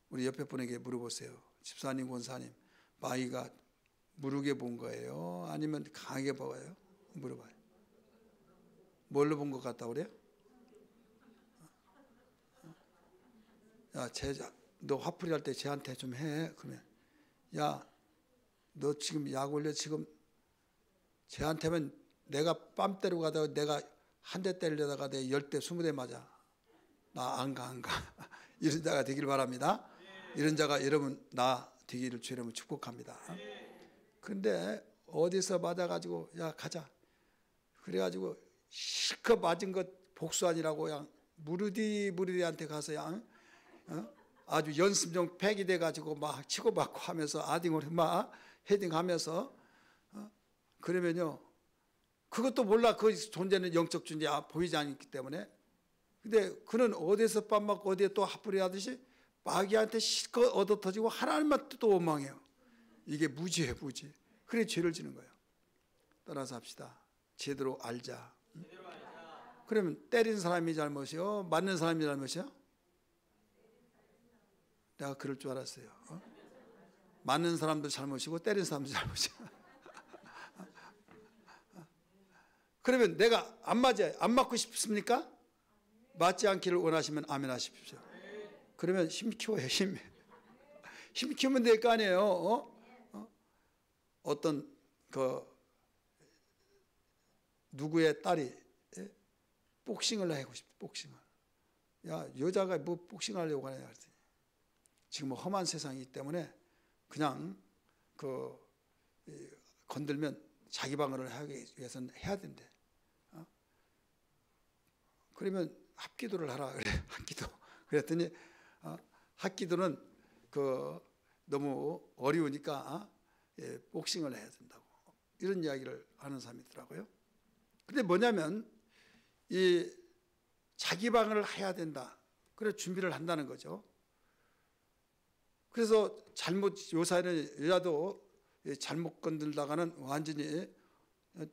우리 옆에 분에게 물어보세요. 집사님, 권사님, 마귀가 무르게 본 거예요? 아니면 강하게 봐요? 물어봐요. 뭘로 본 것 같다고 그래요? 야, 너 화풀이 할 때 쟤한테 좀 해. 그러면 야, 너 지금 약 올려 지금 쟤한테면 내가 뺨 때리고 가다가 내가 한 대 때리려다가 내 10대 20대 맞아. 나 안 가. 이런 자가 되길 바랍니다. 이런 자가 여러분 나 되기를 주 이름으로 축복합니다. 근데 어디서 맞아가지고 야 가자. 그래가지고 실컷 맞은 것 복수 아니라고 그냥 무르디한테 가서 그냥 아주 연습용 팩이 돼가지고 막 치고받고 하면서 아딩으로 막 헤딩하면서 그러면요 그것도 몰라. 그 존재는 영적 존재 보이지 않기 때문에. 근데 그는 어디서 밥 맞고 어디에 또 핫불이 하듯이 마귀한테 실컷 얻어 터지고 하나님만 또 원망해요. 이게 무지예요, 무지. 그래 죄를 지는 거예요. 따라서 합시다. 제대로 알자. 그러면 때린 사람이 잘못이요? 맞는 사람이 잘못이요? 내가 그럴 줄 알았어요. 맞는 사람도 잘못이고 때린 사람도 잘못이야. 그러면 내가 안 맞아요. 안 맞고 싶습니까? 맞지 않기를 원하시면 아멘 하십시오. 그러면 힘 키워요. 힘 키우면 될 거 아니에요. 어떤 그 누구의 딸이 복싱을 하고 싶어. 복싱을. 야 여자가 뭐 복싱하려고 하냐. 지금 뭐 험한 세상이기 때문에 그냥 그 건들면 자기 방어를 하기 위해서는 해야 된대. 그러면 합기도를 하라 그래. 합기도. 그랬더니 합기도는 그 너무 어려우니까 복싱을 해야 된다고 이런 이야기를 하는 사람이 있더라고요. 근데 뭐냐면 이 자기 방어를 해야 된다. 그래 준비를 한다는 거죠. 그래서 요 사이는 여자도 잘못 건들다가는 완전히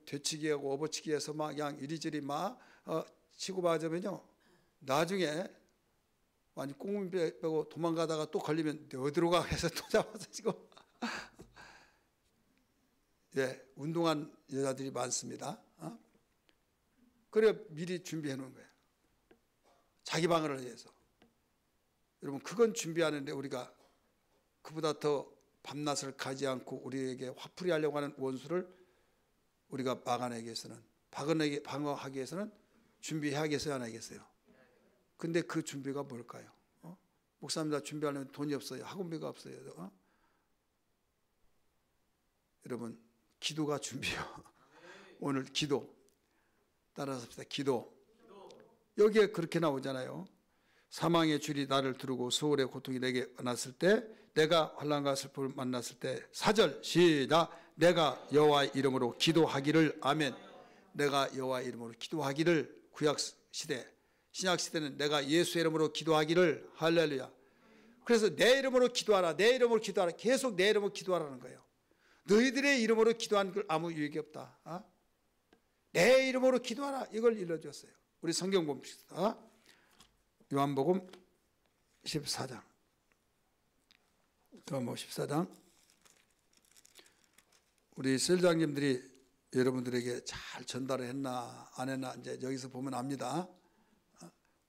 되치기하고 업어치기해서 막 그냥 이리저리 막 치고 받으면요 나중에 완전 꽁문 빼고 도망가다가 또 걸리면 어디로 가 해서 또 잡아서 지금 운동한 여자들이 많습니다. 그래 미리 준비해 놓은 거예요. 자기 방어를 위해서. 여러분 그건 준비하는데 우리가 그보다 더 밤낮을 가지 않고 우리에게 화풀이 하려고 하는 원수를 우리가 막아내기 위해서는 방어하기 위해서는 준비해야겠어요 안 하겠어요? 근데 그 준비가 뭘까요? 목사님 다 준비하려면 돈이 없어요. 학원비가 없어요. 여러분 기도가 준비요. 오늘 기도 따라서 합시다. 기도. 여기에 그렇게 나오잖아요. 사망의 줄이 나를 두르고 소울의 고통이 내게 왔을 때 내가 환난과 슬픔을 만났을 때 4절 시작. 내가 여호와의 이름으로 기도하기를 아멘. 내가 여호와의 이름으로 기도하기를 구약 시대 신약 시대는 내가 예수의 이름으로 기도하기를 할렐루야. 그래서 내 이름으로 기도하라. 내 이름으로 기도하라. 계속 내 이름으로 기도하라는 거예요. 너희들의 이름으로 기도하는 걸 아무 유익이 없다. 내 이름으로 기도하라. 이걸 일러줬어요. 우리 성경 봅시다. 요한복음 14장. 요한복음 14장. 우리 셀장님들이 여러분들에게 잘 전달을 했나 안 했나 이제 여기서 보면 압니다.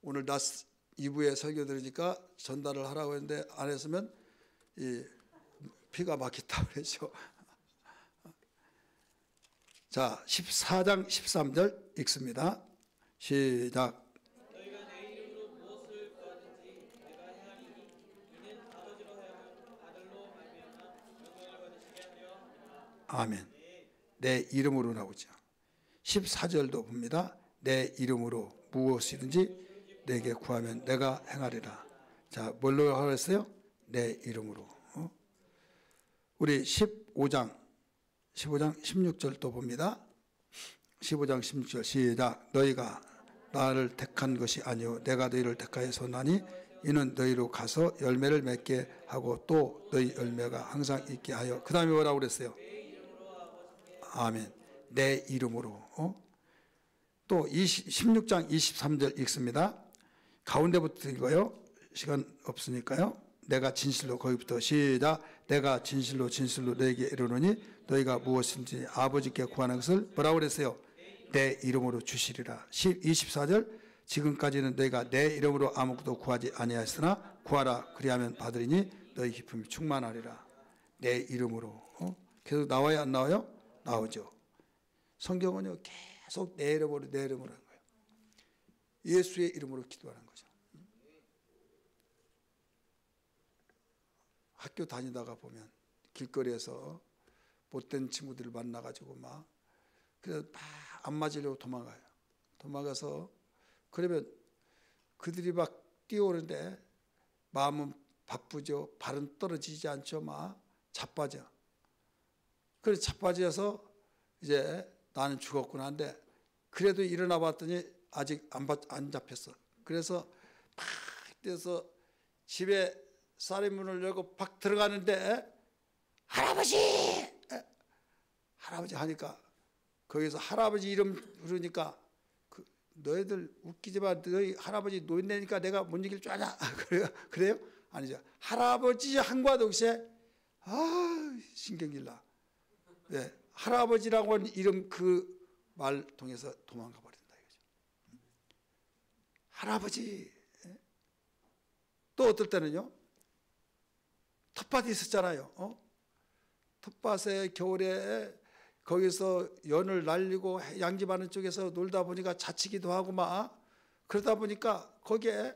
오늘 나 2부에 설교 들으니까 전달을 하라고 했는데 안 했으면 이 피가 막혔다 그랬죠. 자, 14장 13절 읽습니다. 시작. 너희가 내 이름으로 무엇을 구하든지 내가 행하리니 이는 아버지로 하여금 아들로 말미암아 영광을 받으시게 하려 함이라. 아멘. 내 이름으로 나오죠. 14절도 봅니다. 내 이름으로 무엇이든지 내게 구하면 내가 행하리라. 자, 뭘로 하랬어요? 내 이름으로. 우리 15장 16절도 봅니다. 15장 16절 시작. 너희가 나를 택한 것이 아니요 내가 너희를 택하여서 나니 이는 너희로 가서 열매를 맺게 하고 또 너희 열매가 항상 있게 하여. 그 다음에 뭐라고 그랬어요? 아멘. 내 이름으로. 또 16장 23절 읽습니다. 가운데부터 읽어요. 시간 없으니까요. 내가 진실로 거기부터 시작. 내가 진실로 너에게 이르노니 너희가 무엇인지 아버지께 구하는 것을 뭐라고 그랬어요? 내 이름으로 주시리라. 24절 지금까지는 너희가 내 이름으로 아무것도 구하지 아니하였으나 구하라 그리하면 받으리니 너희 기쁨이 충만하리라. 내 이름으로. 계속 나와요 안 나와요? 나오죠. 성경은요 계속 내 이름으로 내 이름으로 하는 거예요. 예수의 이름으로 기도하는 거죠. 학교 다니다가 보면 길거리에서 못된 친구들을 만나가지고 막 그래서 막 안 맞으려고 도망가요. 도망가서 그러면 그들이 막 뛰어오는데 마음은 바쁘죠. 발은 떨어지지 않죠. 막 자빠져. 그래서 자빠져서 이제 나는 죽었구나 한데 그래도 일어나 봤더니 아직 안 잡혔어. 그래서 막 뛰어서 집에 쌀의 문을 열고 박 들어가는데 할아버지! 할아버지 하니까 거기서 할아버지 이름 부르니까 너희들 웃기지 마. 너희 할아버지 노인네니까 내가 못 이길 줄 아냐? 그래요? 아니죠. 할아버지 한과 동시에 신경질 나. 네, 할아버지라고 하는 이름 그 말 통해서 도망가 버린다 이거죠. 할아버지. 또 어떨 때는요. 텃밭이 있었잖아요. 텃밭에 겨울에 거기서 연을 날리고 양집하는 쪽에서 놀다 보니까 자치기도 하고 막 그러다 보니까 거기에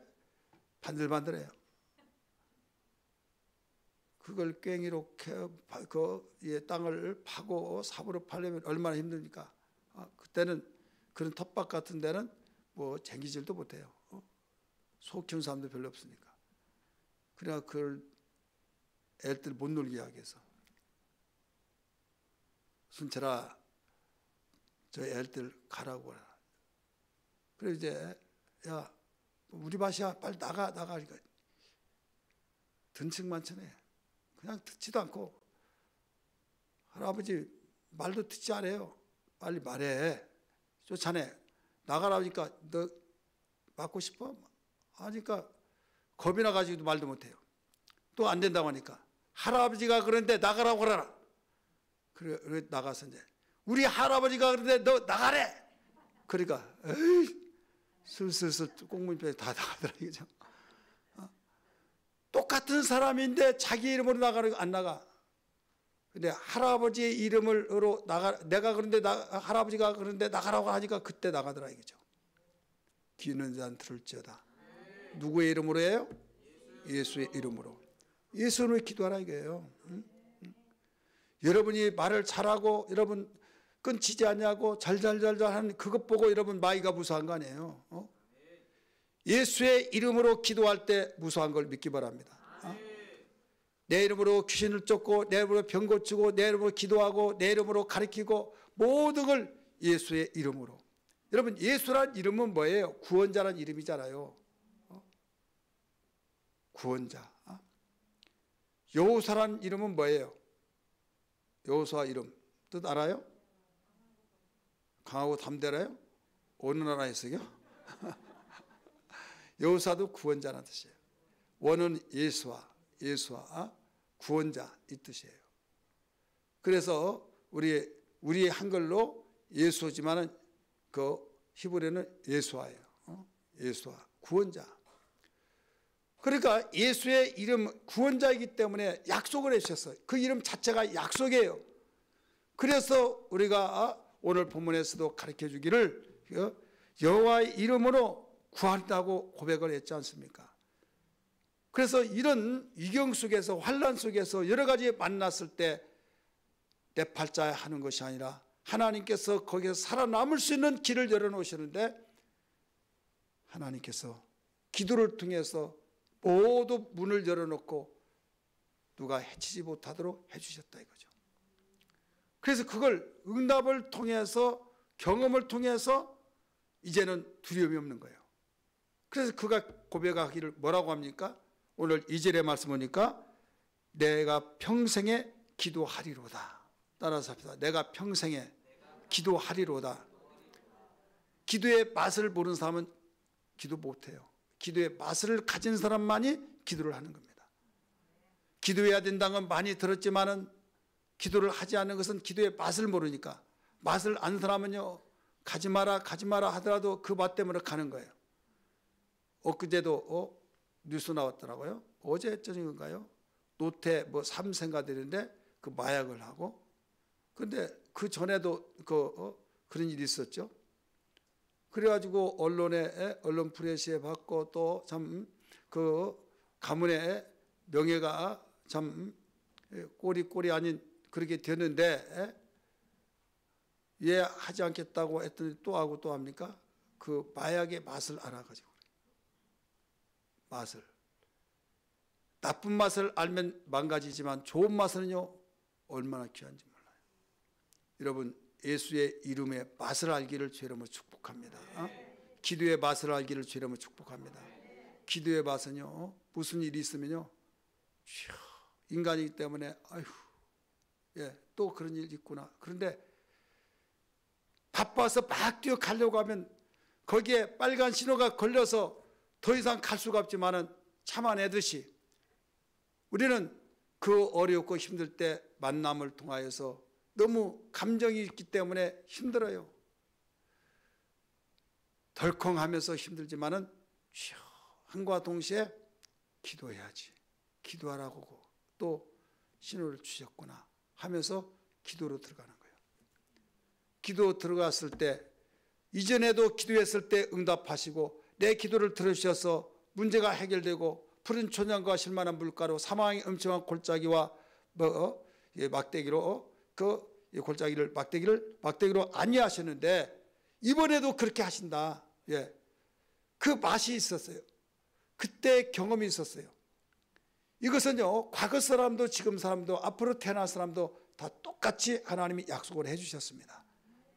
반들반들해요. 그걸 꽹이로 그 땅을 파고 삽으로 팔려면 얼마나 힘듭니까? 그때는 그런 텃밭 같은 데는 뭐 쟁기질도 못해요. 소 키우는 사람도 별로 없으니까. 그래야 그걸 애들 못 놀게 하기 위해서 순철아 저 애들 가라고 하라. 그래 이제 야 우리 밭이야 빨리 나가 그러니까 든층만천해. 그냥 듣지도 않고 할아버지 말도 듣지 않아요. 빨리 말해. 쫓아내. 나가라 하니까 너 맞고 싶어? 하니까 겁이 나가지고 말도 못해요. 또 안 된다고 하니까 할아버지가 그런데 나가라고 그러라. 그래 나가서 이제 우리 할아버지가 그런데 너 나가래. 그러니까 에이, 슬슬 꽁무니뼈에 다 나가더라 이거죠. 똑같은 사람인데 자기 이름으로 나가는 안 나가. 근데 할아버지의 이름으로 나가. 내가 그런데 할아버지가 그런데 나가라고 하니까 그때 나가더라 이거죠. 귀 있는 자는 들을지어다. 누구의 이름으로 해요? 예수의 이름으로. 예수로 기도하라 이거예요. 여러분이 말을 잘하고 여러분 끊치지 않냐고 잘잘 하는 그것 보고 여러분 마이가 무서운 거 아니에요. 예수의 이름으로 기도할 때 무서운 걸 믿기 바랍니다. 내 이름으로 귀신을 쫓고 내 이름으로 병 고치고 내 이름으로 기도하고 내 이름으로 가르치고 모든 걸 예수의 이름으로. 여러분 예수란 이름은 뭐예요? 구원자란 이름이잖아요. 구원자. 여호사란 이름은 뭐예요? 여호사 이름 뜻 알아요? 강하고 담대라요? 어느 나라에서요? 여호사도 구원자라는 뜻이에요. 원은 예수와 구원자 이 뜻이에요. 그래서 우리 한글로 예수지만은 그 히브리어는 예수아예요. 예수아 구원자. 그러니까 예수의 이름 구원자이기 때문에 약속을 해주셨어요. 그 이름 자체가 약속이에요. 그래서 우리가 오늘 본문에서도 가르쳐 주기를 여호와의 이름으로 구한다고 고백을 했지 않습니까? 그래서 이런 위경 속에서 환난 속에서 여러 가지 만났을 때 내 팔자에 하는 것이 아니라 하나님께서 거기서 살아남을 수 있는 길을 열어놓으시는데 하나님께서 기도를 통해서 모두 문을 열어놓고 누가 해치지 못하도록 해주셨다 이거죠. 그래서 그걸 응답을 통해서 경험을 통해서 이제는 두려움이 없는 거예요. 그래서 그가 고백하기를 뭐라고 합니까? 오늘 2절의 말씀 보니까 내가 평생에 기도하리로다. 따라서 합시다. 내가 평생에 기도하리로다. 기도의 맛을 모르는 사람은 기도 못해요. 기도의 맛을 가진 사람만이 기도를 하는 겁니다. 기도해야 된다는 건 많이 들었지만은 기도를 하지 않는 것은 기도의 맛을 모르니까. 맛을 아는 사람은요 가지 마라 하더라도 그 밭 때문에 가는 거예요. 엊그제도 뉴스 나왔더라고요. 어제 저녁인가요? 노태 뭐 3세가 되는데 그 마약을 하고, 근데 그 전에도 그런 일이 있었죠. 그래가지고 언론 프레시에 받고 또 참 그 가문의 명예가 참 꼴이 아닌 그렇게 되는데, 예 하지 않겠다고 했더니 또 하고 또 합니까? 그 마약의 맛을 알아가지고, 맛을, 나쁜 맛을 알면 망가지지만 좋은 맛은요 얼마나 귀한지 몰라요. 여러분, 예수의 이름의 맛을 알기를 주의 이름으로 축복합니다. 기도의 맛을 알기를 주의 이름으로 축복합니다. 기도의 맛은요, 무슨 일이 있으면요, 인간이기 때문에 아휴, 예, 또 그런 일이 있구나. 그런데 바빠서 막 뛰어가려고 하면 거기에 빨간 신호가 걸려서 더 이상 갈 수가 없지만은 참아내듯이, 우리는 그 어렵고 힘들 때 만남을 통하여서 너무 감정이 있기 때문에 힘들어요. 덜컹하면서 힘들지만은 한과 동시에 기도해야지, 기도하라고 또 신호를 주셨구나 하면서 기도로 들어가는 거예요. 기도 들어갔을 때, 이전에도 기도했을 때 응답하시고 내 기도를 들으셔서 문제가 해결되고 푸른 초장과 실만한 물가로 사망의 엄청난 골짜기와 막대기로 골짜기를 막대기로 안위하셨는데 이번에도 그렇게 하신다. 예, 그 맛이 있었어요. 그때 경험이 있었어요. 이것은요, 과거 사람도 지금 사람도 앞으로 태어날 사람도 다 똑같이 하나님이 약속을 해주셨습니다.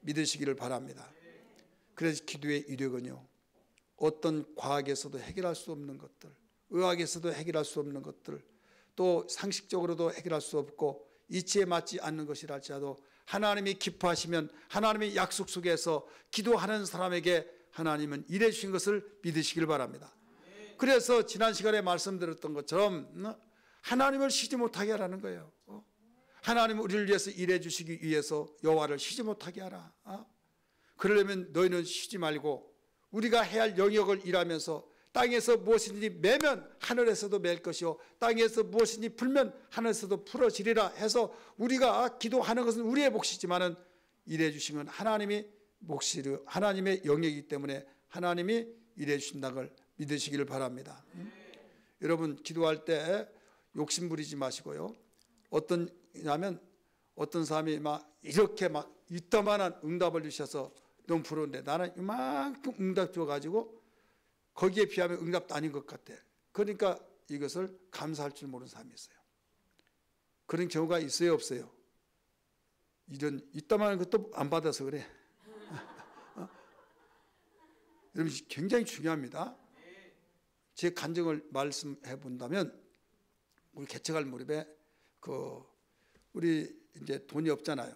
믿으시기를 바랍니다. 그래서 기도의 이력은요, 어떤 과학에서도 해결할 수 없는 것들, 의학에서도 해결할 수 없는 것들, 또 상식적으로도 해결할 수 없고 이치에 맞지 않는 것이라 할지라도 하나님이 기뻐하시면 하나님의 약속 속에서 기도하는 사람에게 하나님은 일해 주신 것을 믿으시길 바랍니다. 그래서 지난 시간에 말씀드렸던 것처럼 하나님을 쉬지 못하게 하라는 거예요. 하나님은 우리를 위해서 일해 주시기 위해서 여호와를 쉬지 못하게 하라. 그러려면 너희는 쉬지 말고 우리가 해야 할 영역을 일하면서 땅에서 무엇이든지 매면 하늘에서도 맬 것이요 땅에서 무엇이든지 풀면 하늘에서도 풀어지리라 해서, 우리가 기도하는 것은 우리의 몫이지만은 일해 주신 건 하나님의 몫이요 하나님의 영역이기 때문에 하나님이 일해 주신다는 걸 믿으시기를 바랍니다. 여러분, 기도할 때 욕심 부리지 마시고요. 어떤 사람이 막 이렇게 막 이따만한 응답을 주셔서 너무 부러운데 나는 이만큼 응답 줘가지고 거기에 비하면 응답도 아닌 것 같아. 그러니까 이것을 감사할 줄 모르는 사람이 있어요. 그런 경우가 있어요, 없어요? 이런 이따만한 것도 안 받아서 그래. 여러분, 굉장히 중요합니다. 제 간증을 말씀해 본다면, 우리 개척할 무렵에 우리 이제 돈이 없잖아요.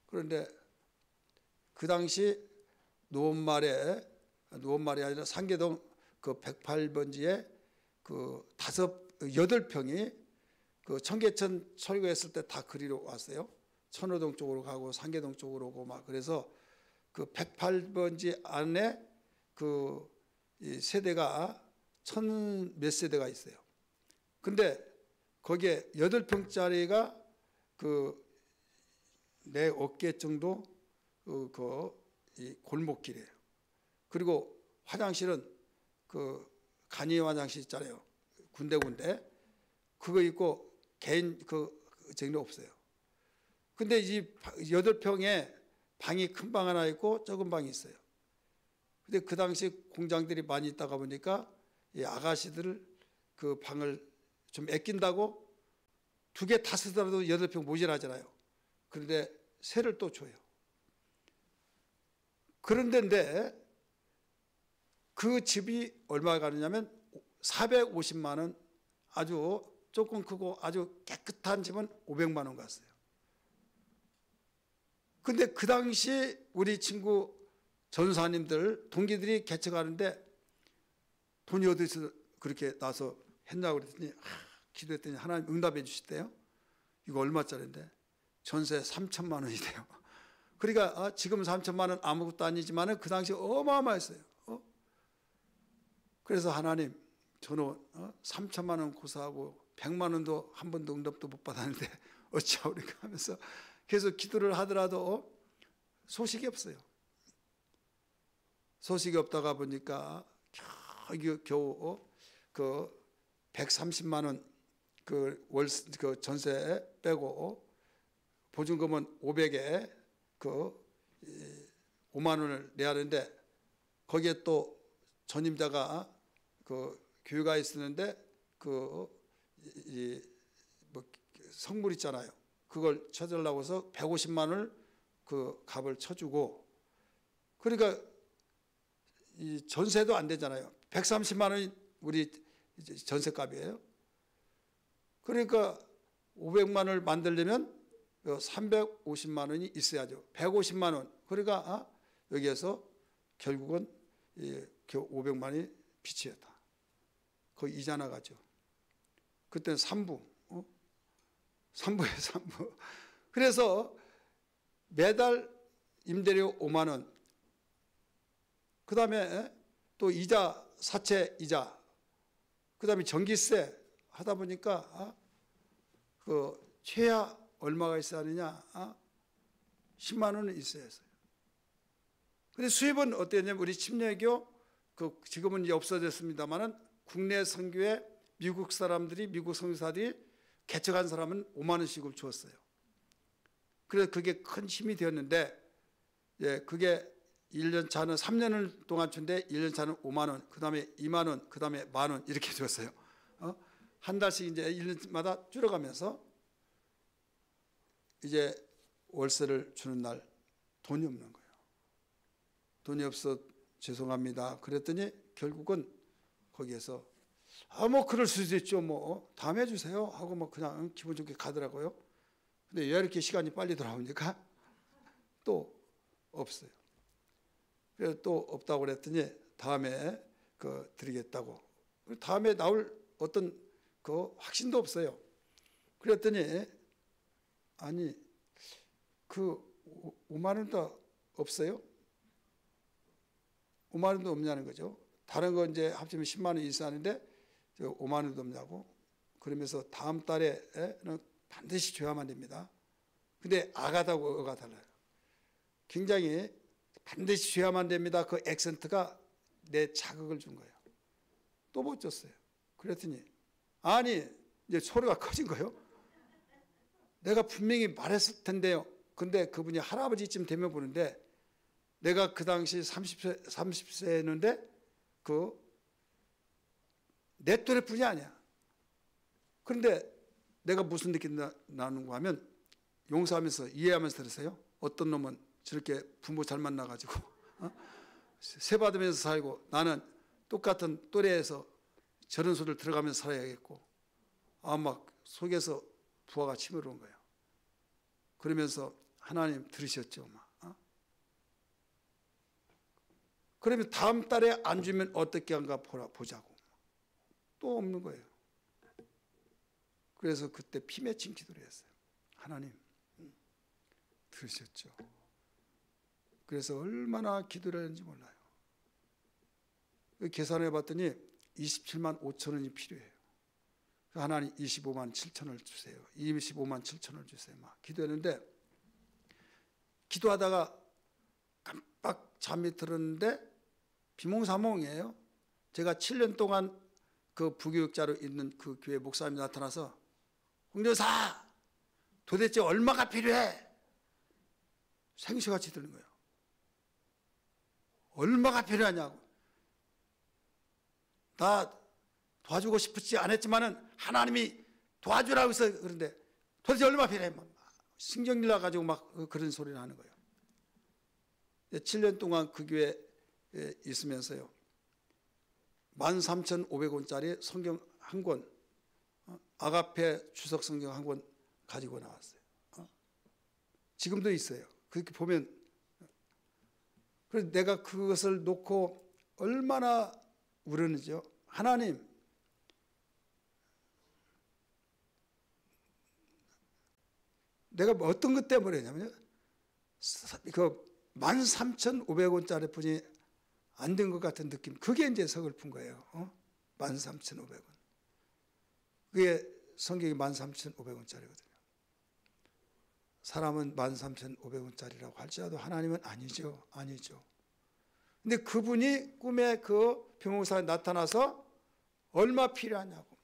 그런데 그 당시 노원말이 아니라 상계동 그 108번지에 그 8평이 그 청계천 철거했을 때 다 그리로 왔어요. 천호동 쪽으로 가고 상계동 쪽으로 오고 막, 그래서 그 108번지 안에 그 세대가 1000 몇 세대가 있어요. 근데 거기에 8평짜리가 그 내 어깨 정도 이 골목길이에요. 그리고 화장실은 그 간이 화장실 있잖아요. 군데 그거 있고 개인 저기는 없어요. 근데 이 8평에 방이 큰 방 하나 있고 적은 방이 있어요. 근데 그 당시 공장들이 많이 있다가 보니까 이 아가씨들 그 방을 좀 아낀다고 2개 다 쓰더라도 8평 모자라잖아요. 그런데 세를 또 줘요. 그런데 그 집이 얼마 가느냐면 450만 원, 아주 조금 크고 아주 깨끗한 집은 500만 원 갔어요. 근데 그 당시 우리 친구 전사님들, 동기들이 개척하는데 돈이 어디서 그렇게 나서 했냐고 그랬더니 기도했더니 하나님 응답해 주셨대요. 이거 얼마짜리인데? 전세 3천만 원이 돼요. 그러니까 지금 3천만 원 아무것도 아니지만 그 당시 어마어마했어요. 그래서 하나님, 저는 3천만 원 고사하고 100만 원도 한 번도 응답도 못 받았는데 어찌하오리까 하면서 계속 기도를 하더라도 소식이 없어요. 소식이 없다가 보니까 겨우 그 130만 원 그 전세 빼고 보증금은 500에 그 5만 원을 내야 하는데, 거기에 또 전임자가 그 교회가 있었는데 뭐 성물 있잖아요. 그걸 쳐주려고 해서 150만 원을 그 값을 쳐주고, 그러니까 이 전세도 안 되잖아요. 130만 원이 우리 전세값이에요. 그러니까 500만 원을 만들려면 350만 원이 있어야죠. 150만 원. 그러니까 여기에서 결국은 500만 원이 빚이었다. 거의 이자 나가죠. 그때는 3부. 3부에 3부. 그래서 매달 임대료 5만 원. 그 다음에 또 이자, 사채 이자. 그 다음에 전기세 하다 보니까 그 최하 얼마가 있어야 하느냐? 10만 원은 있어야 했어요. 근데 수입은 어땠냐면 우리 침례교 지금은 이제 없어졌습니다만은 국내 선교에 미국 사람들이, 미국 선교사들이 개척한 사람은 5만 원씩을 주었어요. 그래서 그게 큰 힘이 되었는데, 그게 1년 차는 3년을 동안 준데 1년 차는 5만 원, 그 다음에 2만 원, 그 다음에 만 원 이렇게 줬어요. 한 달씩 이제 1년마다 줄어가면서 이제 월세를 주는 날 돈이 없는 거예요. 돈이 없어 죄송합니다. 그랬더니 결국은 거기에서 뭐 그럴 수도 있죠. 뭐 다음에 주세요 하고 뭐 그냥 기분 좋게 가더라고요. 근데 왜 이렇게 시간이 빨리 돌아오니까 또 없어요. 그래서 또 없다고 그랬더니 다음에 드리겠다고. 다음에 나올 어떤 그 확신도 없어요. 그랬더니 아니 그 5만 원도 없어요? 5만 원도 없냐는 거죠. 다른 거 이제 합치면 10만 원이 있어야 하는데 5만 원도 없냐고. 그러면서 다음 달에는 반드시 줘야만 됩니다. 근데 아가다고 어가 달라요. 굉장히 반드시 줘야만 됩니다. 그 액센트가 내 자극을 준 거예요. 또 못 줬어요. 그랬더니 아니 이제 소리가 커진 거예요. 내가 분명히 말했을 텐데요. 근데 그분이 할아버지쯤 되면 보는데, 내가 그 당시 30세였는데 내 또래뿐이 아니야. 그런데 내가 무슨 느낌이 나는가 하면, 용서하면서 이해하면서 들으세요. 어떤 놈은 저렇게 부모 잘 만나가지고 세 받으면서 살고, 나는 똑같은 또래에서 저런 소리를 들어가면서 살아야겠고, 막 속에서 부하가 치밀어 온 거예요. 그러면서 하나님 들으셨죠? 그러면 다음 달에 안 주면 어떻게 한가 보자고. 또 없는 거예요. 그래서 그때 피 맺힌 기도를 했어요. 하나님 들으셨죠? 그래서 얼마나 기도를 했는지 몰라요. 계산해 봤더니 27만 5천 원이 필요해요. 하나님 25만 7천을 주세요. 25만 7천을 주세요. 막 기도했는데, 기도하다가 깜빡 잠이 들었는데 비몽사몽이에요. 제가 7년 동안 그 부교육자로 있는 그 교회 목사님이 나타나서, 홍전사 도대체 얼마가 필요해? 생시같이 들는 거예요. 얼마가 필요하냐고. 나 도와주고 싶지 않았지만은 하나님이 도와주라고 해서 그런데 도대체 얼마 필요해? 신경질 나가지고 막 그런 소리를 하는 거예요. 7년 동안 그 교회에 있으면서요, 13,500원짜리 성경 한 권, 아가페 주석 성경 한 권 가지고 나왔어요. 지금도 있어요. 그렇게 보면. 그래서 내가 그것을 놓고 얼마나 울었는지요. 하나님, 내가 어떤 것 때문에 했냐면요, 그 13,500원짜리 뿐이 안 된 것 같은 느낌. 그게 이제 서글픈 거예요. 13,500원. 그게 성경이 13,500원짜리거든요. 사람은 13,500원짜리라고 할지라도 하나님은 아니죠. 아니죠. 근데 그분이 꿈에 그 병목사에 나타나서 얼마 필요하냐고.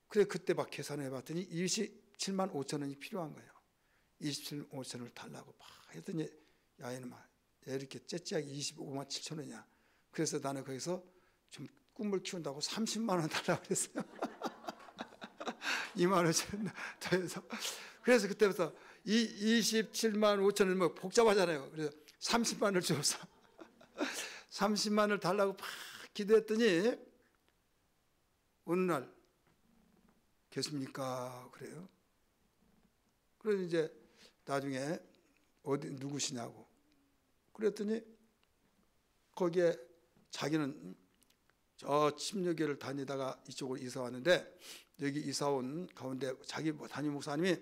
그래 그때 막 계산해 봤더니 27만 5천 원이 필요한 거예요. 27만 5천 원을 달라고 막 했더니 야 얘는 막 이렇게 째째하게 25만 7천 원이야. 그래서 나는 거기서 좀 꿈을 키운다고 30만 원 달라고 그랬어요. 2만 5천 원 더해서. 그래서 그때부터 27만 5천 원 뭐 복잡하잖아요. 그래서 30만 원을 줘서 30만 원을 달라고 막 기도했더니 어느 날 계십니까? 그래요. 그래서 이제 나중에 어디 누구시냐고 그랬더니 거기에 자기는 저 침례교회를 다니다가 이쪽으로 이사 왔는데 여기 이사 온 가운데 자기 담임 목사님이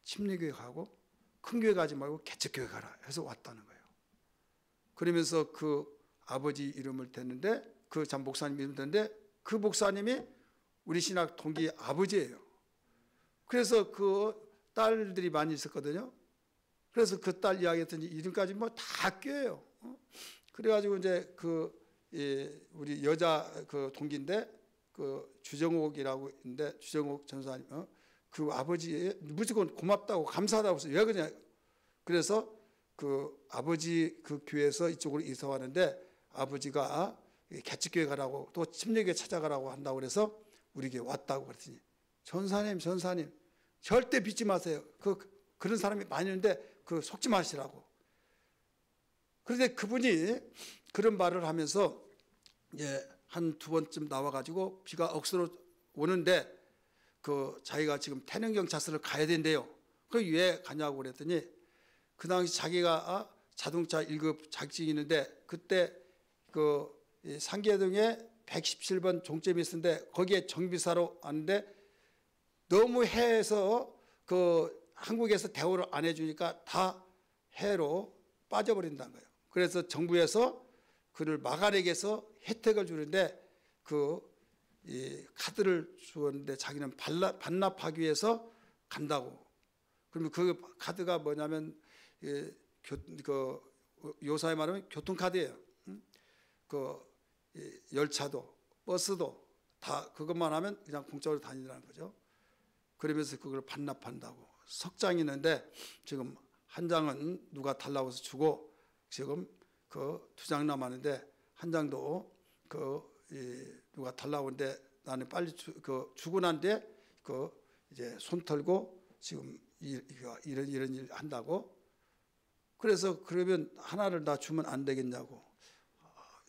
침례교회 가고 큰 교회 가지 말고 개척교회 가라 해서 왔다는 거예요. 그러면서 그 아버지 이름을 댔는데 그 참 목사님 이름 댔는데 그 목사님이 우리 신학 동기 아버지예요. 그래서 그 딸들이 많이 있었거든요. 그래서 그 딸 이야기했더니 이름까지 뭐 다 껴요. 그래가지고 이제 그 우리 여자 그 동기인데 그 주정옥이라고 있는데 주정옥 전사님 그 아버지 무조건 고맙다고 감사하다고 했어요. 왜 그러냐? 그래서 그 아버지 그 교회에서 이쪽으로 이사 왔는데 아버지가 개척교회 가라고 또 침례교회 찾아가라고 한다고 그래서 우리 교회 왔다고 그랬더니 전사님 절대 믿지 마세요. 그런 사람이 많이 있는데 속지 마시라고. 그런데 그분이 그런 말을 하면서 한 두 번쯤 나와가지고 비가 억수로 오는데 자기가 지금 태릉경찰서를 가야 된대요. 왜 가냐고 그랬더니 그 당시 자기가 자동차 1급 자격증이 있는데 그때 상계동에 117번 종점이 있었는데 거기에 정비사로 왔는데 너무 해에서 한국에서 대우를 안 해주니까 다 해로 빠져버린다는 거예요. 그래서 정부에서 그를 막아내기 위해서 혜택을 주는데 이 카드를 주었는데 자기는 반납하기 위해서 간다고. 그러면 그 카드가 뭐냐면 요사에 말하면 교통카드예요. 열차도 버스도 다 그것만 하면 그냥 공짜로 다니라는 거죠. 그러면서 그걸 반납한다고. 석 장이 있는데 지금 한 장은 누가 달라고 해서 주고 지금 두 장 남았는데 한 장도 누가 달라고 하는데 나는 빨리 주고 난 뒤에 이제 손 털고 지금 이런 일 한다고. 그래서 그러면 하나를 다 주면 안 되겠냐고.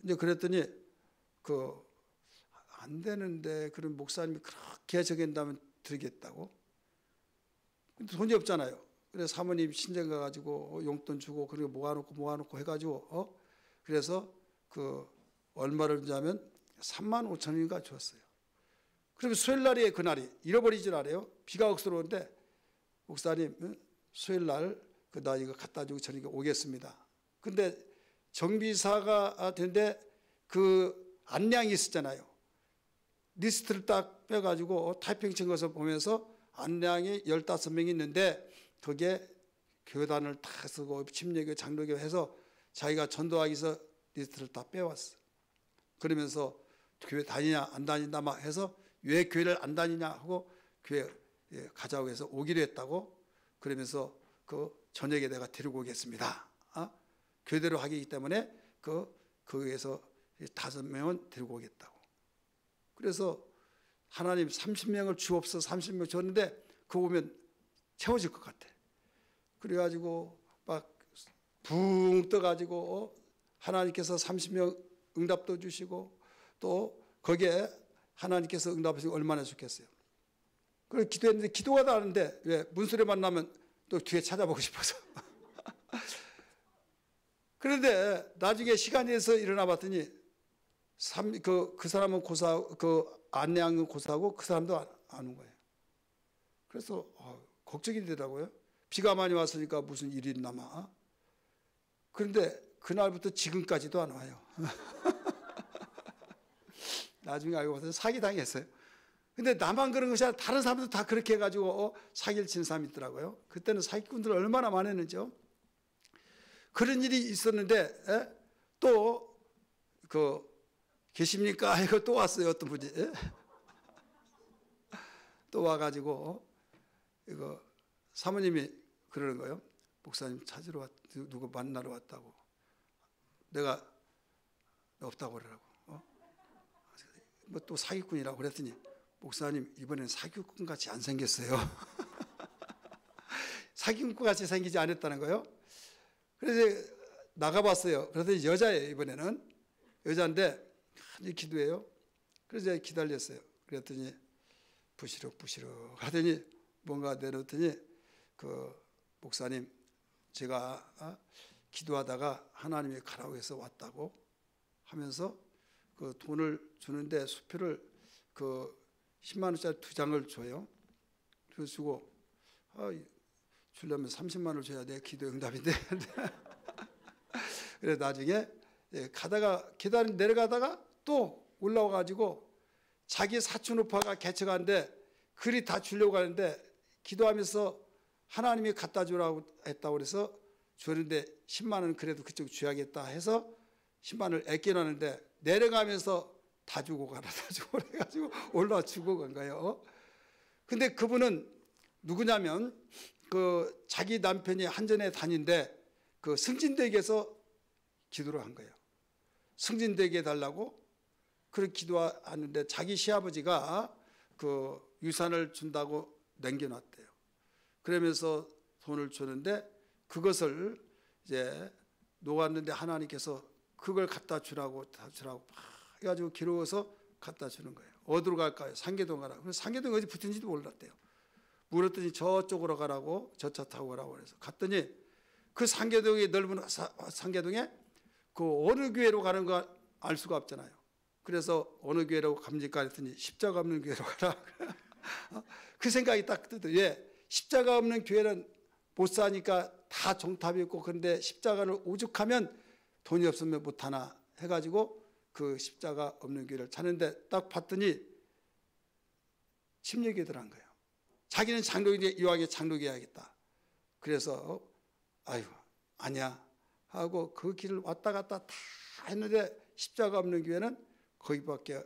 이제 그랬더니 안 되는데 그런 목사님이 그렇게 저긴다면 드리겠다고. 근데 돈이 없잖아요. 그래서 사모님 신장 가가지고 용돈 주고 그리고 모아놓고 해가지고 그래서 얼마를 주냐면 3만 5천 원인가 줬어요. 그러면 수요일날이에요. 그날이 잃어버리질 않아요. 비가 억수로운데 목사님 수요일날 나 이거 갖다 주고 저녁에 오겠습니다. 근데 정비사가 되는데 안량이 있었잖아요. 리스트를 딱 빼가지고 타이핑 친 것을 보면서 안량이 15명이 있는데 거기에 교단을 다 쓰고 침례교 장로교 해서 자기가 전도하기 위해서 리스트를 다 빼왔어. 그러면서 교회 다니냐 안 다닌다 막 해서 왜 교회를 안 다니냐 하고 교회 가자고 해서 오기로 했다고. 그러면서 저녁에 내가 데리고 오겠습니다. 교대로 하기 때문에 거기에서 5명은 데리고 오겠다고. 그래서 하나님 30명을 주옵소서 30명 줬는데 그거 보면 채워질 것 같아. 그래가지고 막 붕 떠가지고 하나님께서 30명 응답도 주시고 또 거기에 하나님께서 응답하시고 얼마나 좋겠어요. 그래서 기도했는데 기도가 다른데 왜 문수레만 나면 또 뒤에 찾아보고 싶어서. 그런데 나중에 시간이 돼서 일어나 봤더니 그 사람은 고사하고 안내양은 고사하고 그 사람도 안 온 거예요. 그래서 걱정이 되더라고요. 비가 많이 왔으니까 무슨 일이 있나마. 그런데 그날부터 지금까지도 안 와요. 나중에 알고 봤더니 사기당했어요. 근데 나만 그런 것이 아니라 다른 사람들도 다 그렇게 해가지고 사기를 치는 사람이 있더라고요. 그때는 사기꾼들 얼마나 많았는지요. 그런 일이 있었는데 또 계십니까? 이거 또 왔어요. 어떤 분이 또 와가지고 이거 사모님이 그러는 거예요. 목사님 찾으러 누구 만나러 왔다고. 내가 없다고 그러라고. 뭐 또 사기꾼이라고 그랬더니 목사님 이번에는 사기꾼 같이 안 생겼어요. 사기꾼 같이 생기지 않았다는 거예요. 그래서 나가봤어요. 그랬더니 여자예요. 이번에는 여자인데 한지 기도해요. 그래서 기다렸어요. 그랬더니 부시럭부시럭 하더니 뭔가 내놓더니 목사님 제가 기도하다가 하나님이 가라고 해서 왔다고 하면서 돈을 주는데 수표를 10만 원짜리 2장을 줘요. 주고 주려면 30만 원을 줘야 돼. 기도 응답인데. 그래 나중에 가다가 계단 내려가다가 또 올라와 가지고 자기 사촌 오빠가 개척한데 글이 다 주려고 하는데 기도하면서 하나님이 갖다 주라고 했다고 그래서 주는데 10만 원 그래도 그쪽 줘야겠다 해서 10만 원을 아껴놨는데 내려가면서 다 주고 가라 다 주고 그래가지고 올라와 주고 간 거예요. 근데 그분은 누구냐면 자기 남편이 한전에 다닌데 승진대기에서 기도를 한 거예요. 승진되게 해달라고 그렇게 기도하는데 자기 시아버지가 유산을 준다고 남겨놨대요. 그러면서 돈을 주는데 그것을 이제 놓았는데 하나님께서 그걸 갖다 주라고 막 해가지고 길어서 갖다 주는 거예요. 어디로 갈까요? 상계동 가라고. 그래서 상계동이 어디 붙은지도 몰랐대요. 물었더니 저쪽으로 가라고 저 차 타고 가라고 그래서 갔더니 그 상계동이 넓은 상계동에 어느 교회로 가는 거 알 수가 없잖아요. 그래서 어느 교회로 갑니까 했더니 십자가 없는 교회로 가라. 그 생각이 딱 들더라고요. 왜? 십자가 없는 교회는 못 사니까 다 종탑이 있고 그런데 십자가를 오죽하면 돈이 없으면 못하나 해가지고 그 십자가 없는 교회를 찾는데 딱 봤더니 침례교회 들어간 거예요. 자기는 장로인데 이왕에 장로교 해야겠다. 그래서 아유 아니야 하고 그 길을 왔다 갔다 다 했는데 십자가 없는 교회는 거기밖에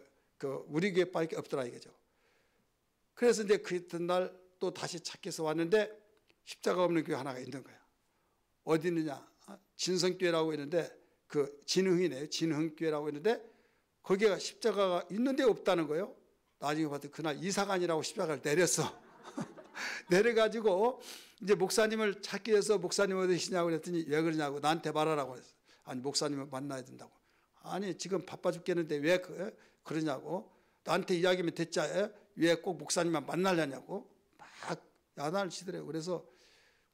우리 교회밖에 없더라 이거죠. 그래서 이제 그 이튿날 또 다시 찾기 위해서 왔는데 십자가 없는 교회 하나가 있는 거야. 어디 있느냐? 진성교회라고 있는데 진흥이네요. 진흥교회라고 있는데 거기가 십자가가 있는데 없다는 거예요. 나중에 봤더니 그날 이사간이라고 십자가를 내렸어. 내려가지고 이제 목사님을 찾기 위해서 목사님 어디시냐고 그랬더니 왜 그러냐고 나한테 말하라고 그랬어. 아니 목사님을 만나야 된다고. 아니 지금 바빠 죽겠는데 왜 그러냐고. 나한테 이야기면 됐자 왜 꼭 목사님만 만나려냐고 막 야단을 치더래요. 그래서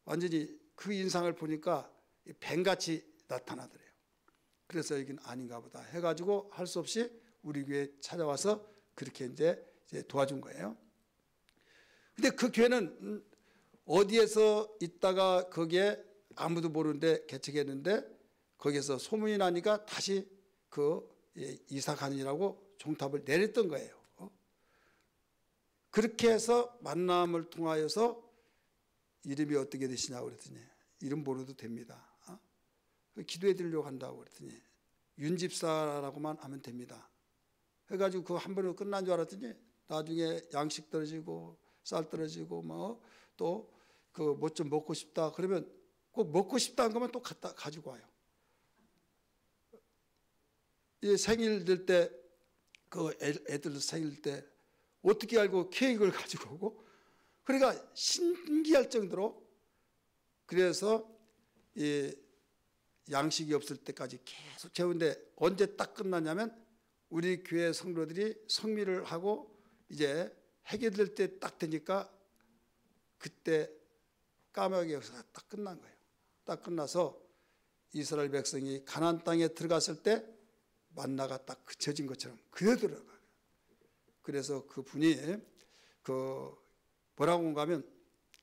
완전히 그 인상을 보니까 뱀같이 나타나더래요. 그래서 이건 아닌가 보다 해가지고 할 수 없이 우리 교회에 찾아와서 그렇게 이제 도와준 거예요. 근데 그 교회는 어디에서 있다가 거기에 아무도 모르는데 개척했는데 거기에서 소문이 나니까 다시 이사간이라고 종탑을 내렸던 거예요. 그렇게 해서 만남을 통하여서 이름이 어떻게 되시냐고 그랬더니 이름 모르도 됩니다. 기도해 드리려고 한다고 그랬더니 윤집사라고만 하면 됩니다. 해가지고 그 한 번으로 끝난 줄 알았더니 나중에 양식 떨어지고 쌀 떨어지고 또 뭐 좀 먹고 싶다 그러면 꼭 먹고 싶다는 것만 또 갖다 가지고 와요. 이 생일 될 때 애들 생일 때 어떻게 알고 케이크를 가지고 오고 그러니까 신기할 정도로 그래서 이 양식이 없을 때까지 계속 재우는데 언제 딱 끝났냐면 우리 교회 성도들이 성미를 하고 이제 해결될 때 딱 되니까 그때 까마귀 역사가 딱 끝난 거예요. 딱 끝나서 이스라엘 백성이 가나안 땅에 들어갔을 때 만나가 딱 그쳐진 것처럼 그대로 들어가요. 그래서 그분이 뭐라고 하면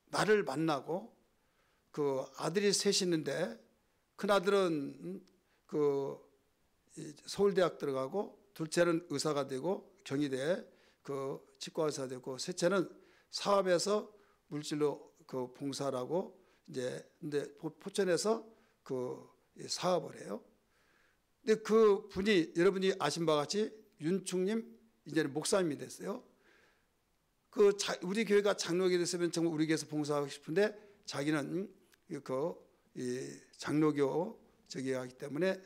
나를 만나고 그 아들이 셋이 있는데 큰 아들은 그 서울대학 들어가고 둘째는 의사가 되고 경희대 그 치과의사 되고 셋째는 사업에서 물질로 그 봉사를 하고 이제 근데 포천에서 그 사업을 해요. 근데 그 분이 여러분이 아신 바와 같이 윤충님 이제는 목사님이 됐어요. 그 우리 교회가 장로교회 됐으면 정말 우리 교회에서 봉사하고 싶은데 자기는 장로교 저기 하기 때문에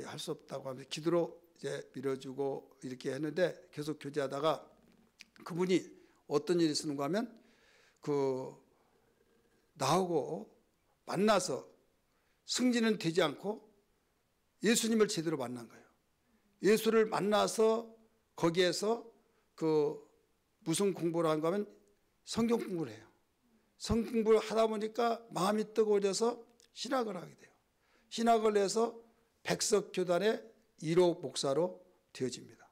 할 수 없다고 하면서 기도로 이제 밀어주고 이렇게 했는데 계속 교제하다가 그분이 어떤 일이 있었는가 하면 그 나하고 만나서 승진은 되지 않고 예수님을 제대로 만난 거예요. 예수를 만나서 거기에서 그 무슨 공부를 한가 하면 성경 공부를 해요. 성경 공부를 하다 보니까 마음이 뜨거워져서 신학을 하게 돼요. 신학을 해서 백석교단의 1호 목사로 되어집니다.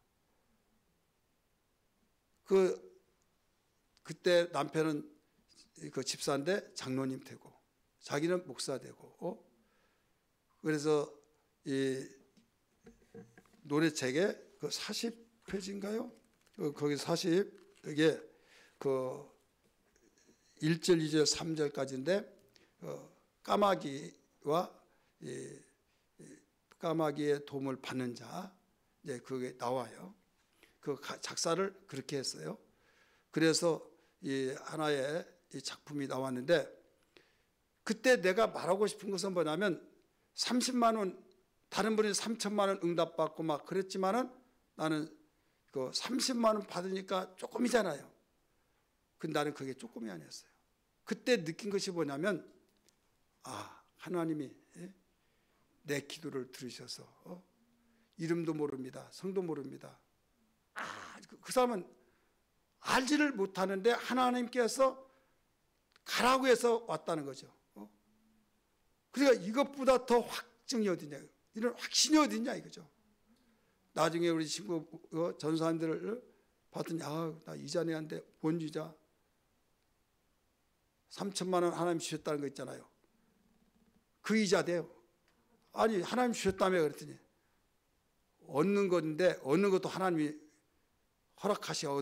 그때 남편은 그 집사인데 장로님 되고 자기는 목사 되고 그래서 이 노래책에 그 40페이지인가요? 거기 40 그 1절, 2절, 3절까지인데 까마귀와 까마귀의 도움을 받는 자 이제 그게 나와요. 그 작사를 그렇게 했어요. 그래서 이 하나의 이 작품이 나왔는데 그때 내가 말하고 싶은 것은 뭐냐면 30만 원 다른 분이 3천만 원 응답받고 막 그랬지만은 나는 그 30만 원 받으니까 조금이잖아요. 근데 나는 그게 조금이 아니었어요. 그때 느낀 것이 뭐냐면 하나님이 내 기도를 들으셔서 이름도 모릅니다. 성도 모릅니다. 그 사람은 알지를 못하는데 하나님께서 가라고 해서 왔다는 거죠. 그러니까 이것보다 더 확증이 어디냐, 이런 확신이 어디냐 이거죠. 나중에 우리 친구 전사님들을 봤더니 나 이자 내는데 뭔 이자? 3천만 원 하나님 주셨다는 거 있잖아요. 그 이자대요. 아니 하나님 주셨다며 그랬더니 얻는 건데 얻는 것도 하나님이 허락하셔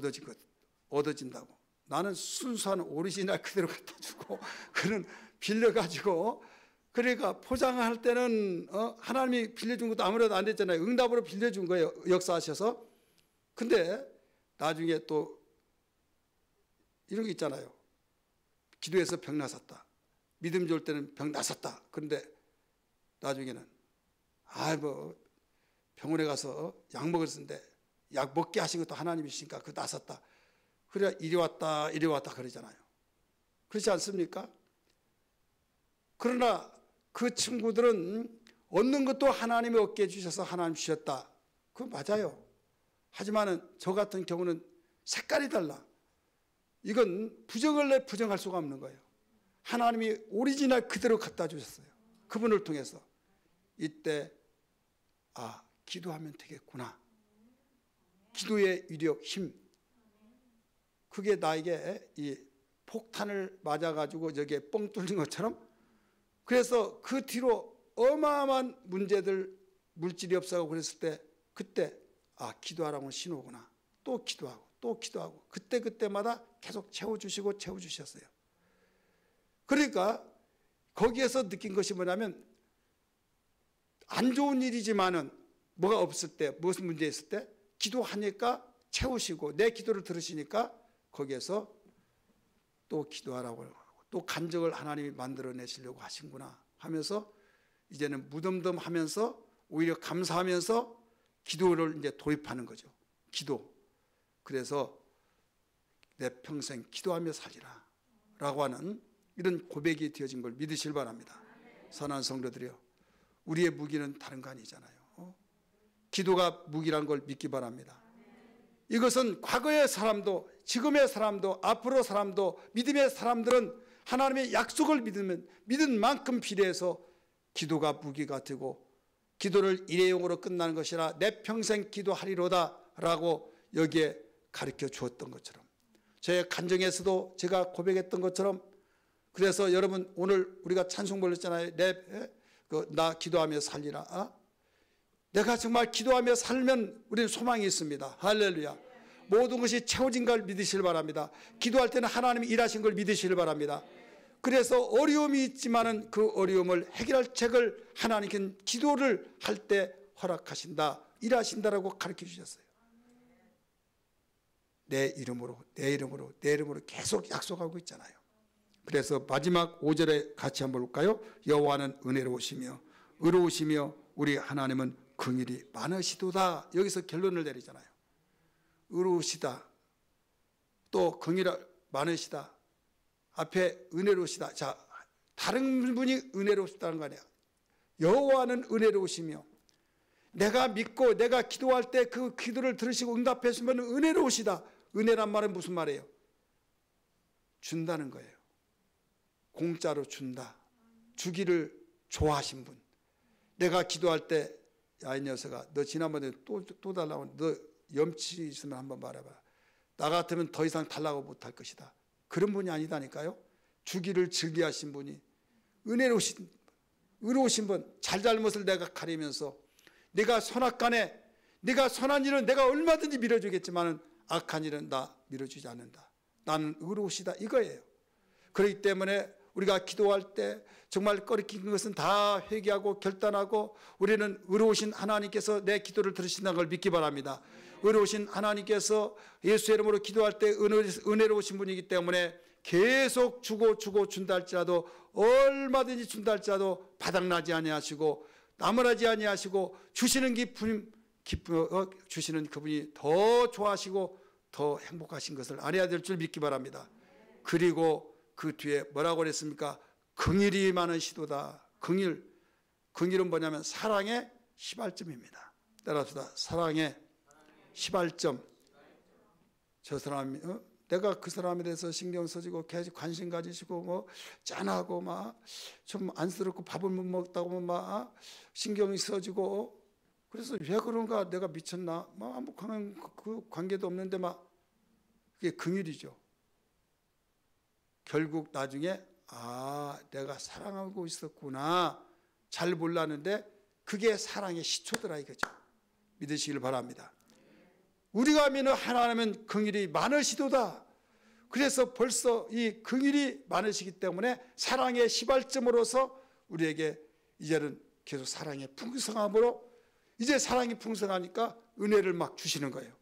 얻어진다고. 나는 순수한 오리지널 그대로 갖다 주고 그는 빌려가지고 그러니까 포장할 때는 하나님이 빌려준 것도 아무래도 안 됐잖아요. 응답으로 빌려준 거예요. 역사하셔서. 근데 나중에 또 이런 게 있잖아요. 기도해서 병 나섰다. 믿음 좋을 때는 병 나섰다. 그런데 나중에는 병원에 가서 약 먹었는데 약 먹게 하신 것도 하나님이시니까 그 나섰다. 그래야 이리 왔다 그러잖아요. 그렇지 않습니까? 그러나 그 친구들은 얻는 것도 하나님이 얻게 해주셔서 하나님 주셨다. 그거 맞아요. 하지만은 저 같은 경우는 색깔이 달라. 이건 부정할 수가 없는 거예요. 하나님이 오리지널 그대로 갖다 주셨어요. 그분을 통해서. 이때 기도하면 되겠구나. 기도의 위력, 힘. 그게 나에게 이 폭탄을 맞아가지고 저기에 뻥 뚫린 것처럼 그래서 그 뒤로 어마어마한 문제들 물질이 없어가고 그랬을 때 그때 기도하라고 신호구나. 또 기도하고 그때마다 계속 채워주셨어요. 그러니까 거기에서 느낀 것이 뭐냐면 안 좋은 일이지만은 뭐가 없을 때 무슨 문제 있을 때 기도하니까 채우시고 내 기도를 들으시니까 거기에서 또 기도하라고 하고 또 간증을 하나님이 만들어내시려고 하신구나 하면서 이제는 무덤덤하면서 오히려 감사하면서 기도를 이제 돌입하는 거죠. 기도. 그래서 내 평생 기도하며 살리라 라고 하는 이런 고백이 되어진 걸 믿으실 바랍니다. 선한 성도들이요, 우리의 무기는 다른 거 아니잖아요. 기도가 무기란 걸 믿기 바랍니다. 이것은 과거의 사람도 지금의 사람도 앞으로 사람도 믿음의 사람들은 하나님의 약속을 믿은 만큼 필요해서 기도가 무기가 되고 기도를 일회용으로 끝나는 것이라 내 평생 기도하리로다 라고 여기에 가르쳐 주었던 것처럼 저의 간증에서도 제가 고백했던 것처럼 그래서 여러분 오늘 우리가 찬송 불렀잖아요. 나 기도하며 살리라. 내가 정말 기도하며 살면 우리는 소망이 있습니다. 할렐루야. 모든 것이 채워진 걸 믿으시길 바랍니다. 기도할 때는 하나님이 일하신 걸 믿으시길 바랍니다. 그래서 어려움이 있지만은 그 어려움을 해결할 책을 하나님께는 기도를 할 때 허락하신다, 일하신다라고 가르쳐 주셨어요. 내 이름으로 계속 약속하고 있잖아요. 그래서 마지막 5절에 같이 한번 볼까요? 여호와는 은혜로우시며 의로우시며 우리 하나님은 긍휼이 많으시도다. 여기서 결론을 내리잖아요. 의로우시다, 또 긍휼이 많으시다, 앞에 은혜로우시다. 자, 다른 분이 은혜로우시다는 거 아니야. 여호와는 은혜로우시며, 내가 믿고 내가 기도할 때 그 기도를 들으시고 응답해 주시면 은혜로우시다. 은혜란 말은 무슨 말이에요? 준다는 거예요. 공짜로 준다. 주기를 좋아하신 분. 내가 기도할 때, 야, 이 녀석아, 너 지난번에 또 달라고, 너 염치 있으면 한번 말해봐. 나 같으면 더 이상 달라고 못할 것이다. 그런 분이 아니다니까요. 주기를 즐겨하신 분이, 의로우신 분, 잘잘못을 내가 가리면서, 내가 선악간에, 내가 선한 일은 내가 얼마든지 밀어주겠지만 악한 일은 나 밀어주지 않는다. 나는 의로우시다, 이거예요. 그렇기 때문에 우리가 기도할 때 정말 꺼리낀 것은 다 회개하고 결단하고, 우리는 의로우신 하나님께서 내 기도를 들으신다는 걸 믿기 바랍니다. 의로우신 하나님께서 예수의 이름으로 기도할 때 은혜로우신 분이기 때문에 계속 주고 준다 할지라도, 얼마든지 준다 할지라도 바닥나지 아니하시고 나무라지 아니하시고, 주시는 주시는 그분이 더 좋아하시고 더 행복하신 것을 알아야 될 줄 믿기 바랍니다. 그리고 그 뒤에 뭐라고 그랬습니까? 긍휼이 많으시도다. 긍휼은 뭐냐면 사랑의 시발점입니다. 따라합시다. 사랑의 시발점. 저 사람이 내가 그 사람에 대해서 신경 써주고 계속 관심 가지시고 뭐 짠하고 막 좀 안쓰럽고 밥을 못 먹다고 막 신경이 써주고, 그래서 왜 그런가, 내가 미쳤나, 막 아무 그 관계도 없는데 막, 그게 긍휼이죠. 결국 나중에 내가 사랑하고 있었구나, 잘 몰랐는데 그게 사랑의 시초더라 이거죠. 믿으시길 바랍니다. 우리가 믿는 하나님은 긍휼이 많으시도다. 그래서 벌써 이 긍휼이 많으시기 때문에 사랑의 시발점으로서 우리에게 이제는 계속 사랑의 풍성함으로, 이제 사랑이 풍성하니까 은혜를 막 주시는 거예요.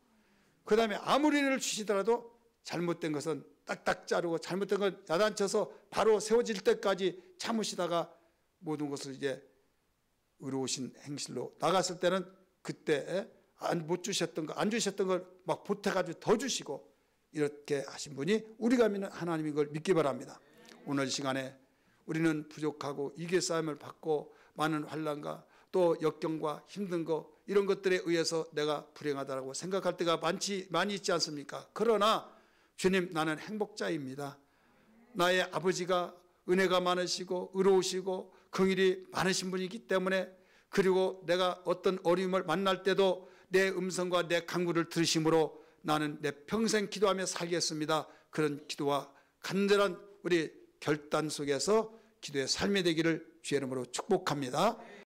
그 다음에 아무리 은혜를 주시더라도 잘못된 것은 딱딱 자르고, 잘못된 건 야단쳐서 바로 세워질 때까지 참으시다가 모든 것을 이제 의로우신 행실로 나갔을 때는, 그때 못 주셨던 거, 안 주셨던 걸 막 보태가지고 더 주시고, 이렇게 하신 분이 우리가 믿는 하나님인 걸 믿기 바랍니다. 오늘 시간에 우리는 부족하고 이기싸움을 받고 많은 환난과 또 역경과 힘든 거, 이런 것들에 의해서 내가 불행하다고 생각할 때가 많이 있지 않습니까? 그러나 주님, 나는 행복자입니다. 나의 아버지가 은혜가 많으시고 의로우시고 긍휼이 많으신 분이기 때문에, 그리고 내가 어떤 어려움을 만날 때도 내 음성과 내 간구를 들으심으로 나는 내 평생 기도하며 살겠습니다. 그런 기도와 간절한 우리 결단 속에서 기도의 삶이 되기를 주의 이름으로 축복합니다.